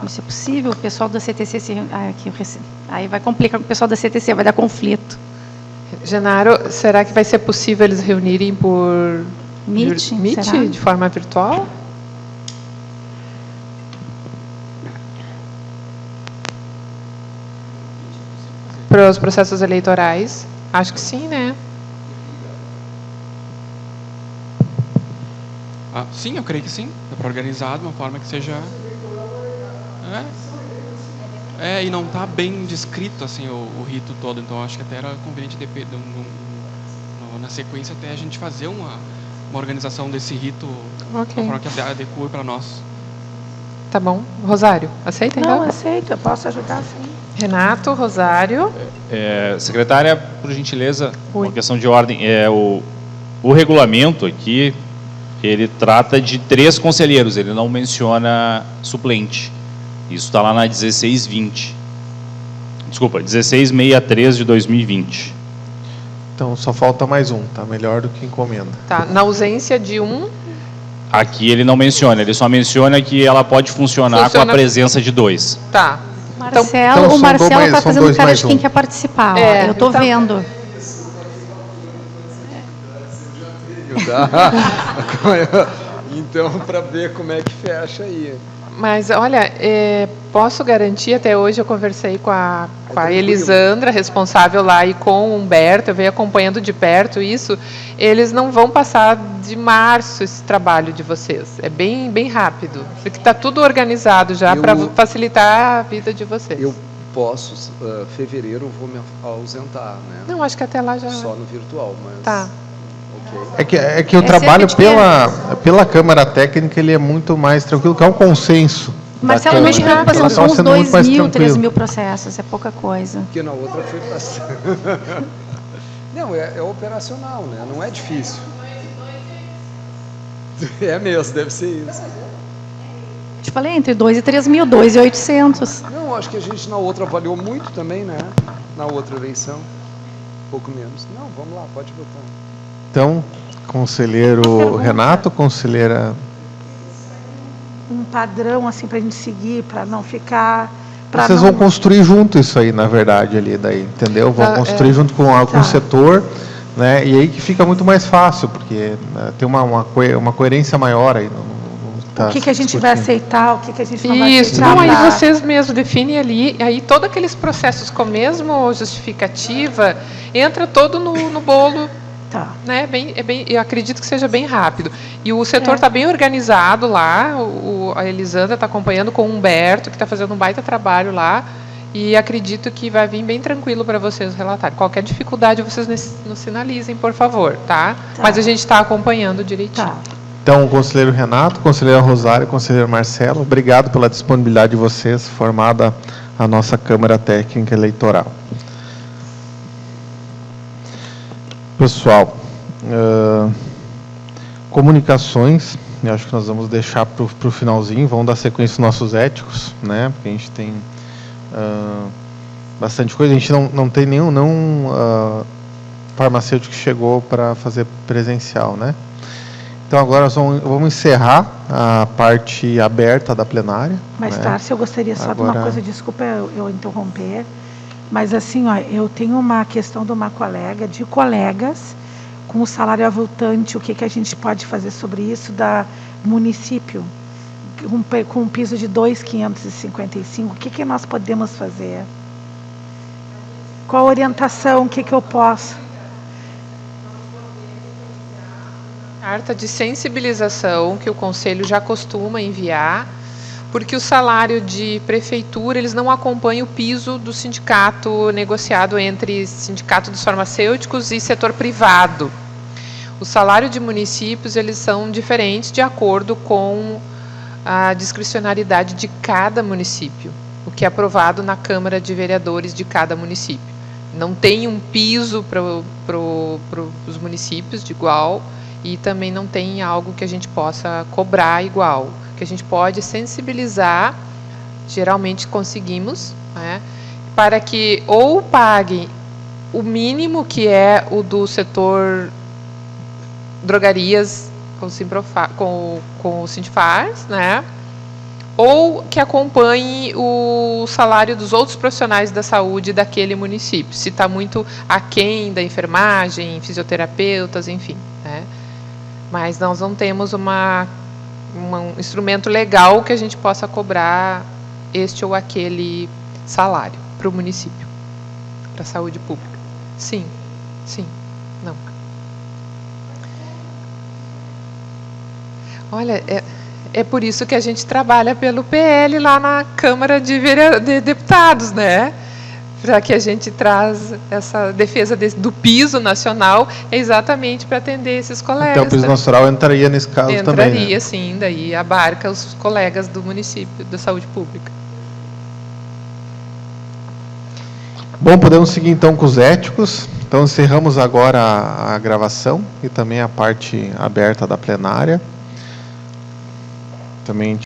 Isso é possível, o pessoal da CTC aí vai complicar com o pessoal da CTC, vai dar conflito. Genaro, será que vai ser possível eles reunirem por Meet, será? de forma virtual? Para os processos eleitorais? Acho que sim, né? Sim, eu creio que sim. É para organizar de uma forma que seja... e não está bem descrito assim, o rito todo, então acho que até era conveniente na sequência até a gente fazer uma organização desse rito de uma forma que adeque para nós. Tá bom. Rosário, aceita então? Não, aceito, eu posso ajudar sim. Renato, Rosário. Secretária, por gentileza, uma questão de ordem. O regulamento aqui, ele trata de 3 conselheiros, ele não menciona suplente. Isso está lá na 1620. Desculpa, 1663 de 2020. Então só falta mais um, tá melhor do que encomenda. Tá, na ausência de um... Aqui ele não menciona, ele só menciona que ela pode funcionar com a presença de 2. Tá. O Marcelo está fazendo cara de quem quer participar. Eu estou vendo. Então, para ver como é que fecha aí. Mas, olha, posso garantir, até hoje eu conversei com a Elisandra, responsável lá, e com o Humberto, eu venho acompanhando de perto isso, eles não vão passar de março esse trabalho de vocês. É bem, bem rápido, porque está tudo organizado já para facilitar a vida de vocês. Eu posso, fevereiro eu vou me ausentar, né? Não, acho que até lá já... Só no virtual, mas... Tá. É que o trabalho pela Câmara Técnica ele é muito mais tranquilo, que é um consenso. Marcelo, não te preocupação, são uns 2.000, 3.000 processos, é pouca coisa. Porque na outra foi bastante. Não, é operacional, né? Não é difícil. É mesmo, deve ser isso. Te falei, entre 2 e 3.000, 2 e 800. Não, acho que a gente na outra avaliou muito também, né? Na outra eleição. Pouco menos. Não, vamos lá, pode votar. Então, conselheiro Renato, conselheira... Um padrão assim para a gente seguir, para não ficar... Vocês vão construir junto isso aí, na verdade, ali daí, entendeu? Vão construir junto com o setor, né? E aí que fica muito mais fácil, porque tem uma coerência maior aí. O que a gente vai aceitar, o que a gente não vai aceitar. Isso, não, aí vocês mesmos definem ali, aí todos aqueles processos com a mesma justificativa, entra todo no bolo. Tá. Né? Eu acredito que seja bem rápido. E o setor está bem organizado lá, a Elisandra está acompanhando com o Humberto, que está fazendo um baita trabalho lá, e acredito que vai vir bem tranquilo para vocês relatarem. Qualquer dificuldade, vocês nos sinalizem, por favor, tá? Mas a gente está acompanhando direitinho. Tá. Então, o conselheiro Renato, conselheira Rosário, conselheiro Marcelo, obrigado pela disponibilidade de vocês, formada a nossa Câmara Técnica Eleitoral. Pessoal, comunicações, eu acho que nós vamos deixar para o finalzinho, vamos dar sequência aos nossos éticos, né? Porque a gente tem bastante coisa, a gente não tem nenhum farmacêutico que chegou para fazer presencial, né? Então agora nós vamos encerrar a parte aberta da plenária. Mas, né? Tarso, eu gostaria só de uma coisa, desculpa eu interromper, mas assim, ó, eu tenho uma questão de uma colega, de colegas, com o salário avultante, o que a gente pode fazer sobre isso da município, com um piso de 2.555, o que nós podemos fazer? Qual a orientação, o que eu posso? Carta de sensibilização que o Conselho já costuma enviar porque o salário de prefeitura, eles não acompanham o piso do sindicato negociado entre sindicato dos farmacêuticos e setor privado. O salário de municípios, eles são diferentes de acordo com a discricionariedade de cada município, o que é aprovado na Câmara de Vereadores de cada município. Não tem um piso para os municípios de igual e também não tem algo que a gente possa cobrar igual. Que a gente pode sensibilizar, geralmente conseguimos, né, para que ou paguem o mínimo, que é o do setor drogarias com o Sindifars, né, ou que acompanhe o salário dos outros profissionais da saúde daquele município, se está muito aquém da enfermagem, fisioterapeutas, enfim, né. Mas nós não temos um instrumento legal que a gente possa cobrar este ou aquele salário para o município, para a saúde pública. Sim, sim, não. Olha, é por isso que a gente trabalha pelo PL lá na Câmara de Deputados, né? Para que a gente traz essa defesa do piso nacional, é exatamente para atender esses colegas. Então o piso nacional entraria nesse caso também, né? Entraria, sim, daí abarca os colegas do município da saúde pública. Bom, podemos seguir então com os éticos. Então encerramos agora a gravação e também a parte aberta da plenária. Também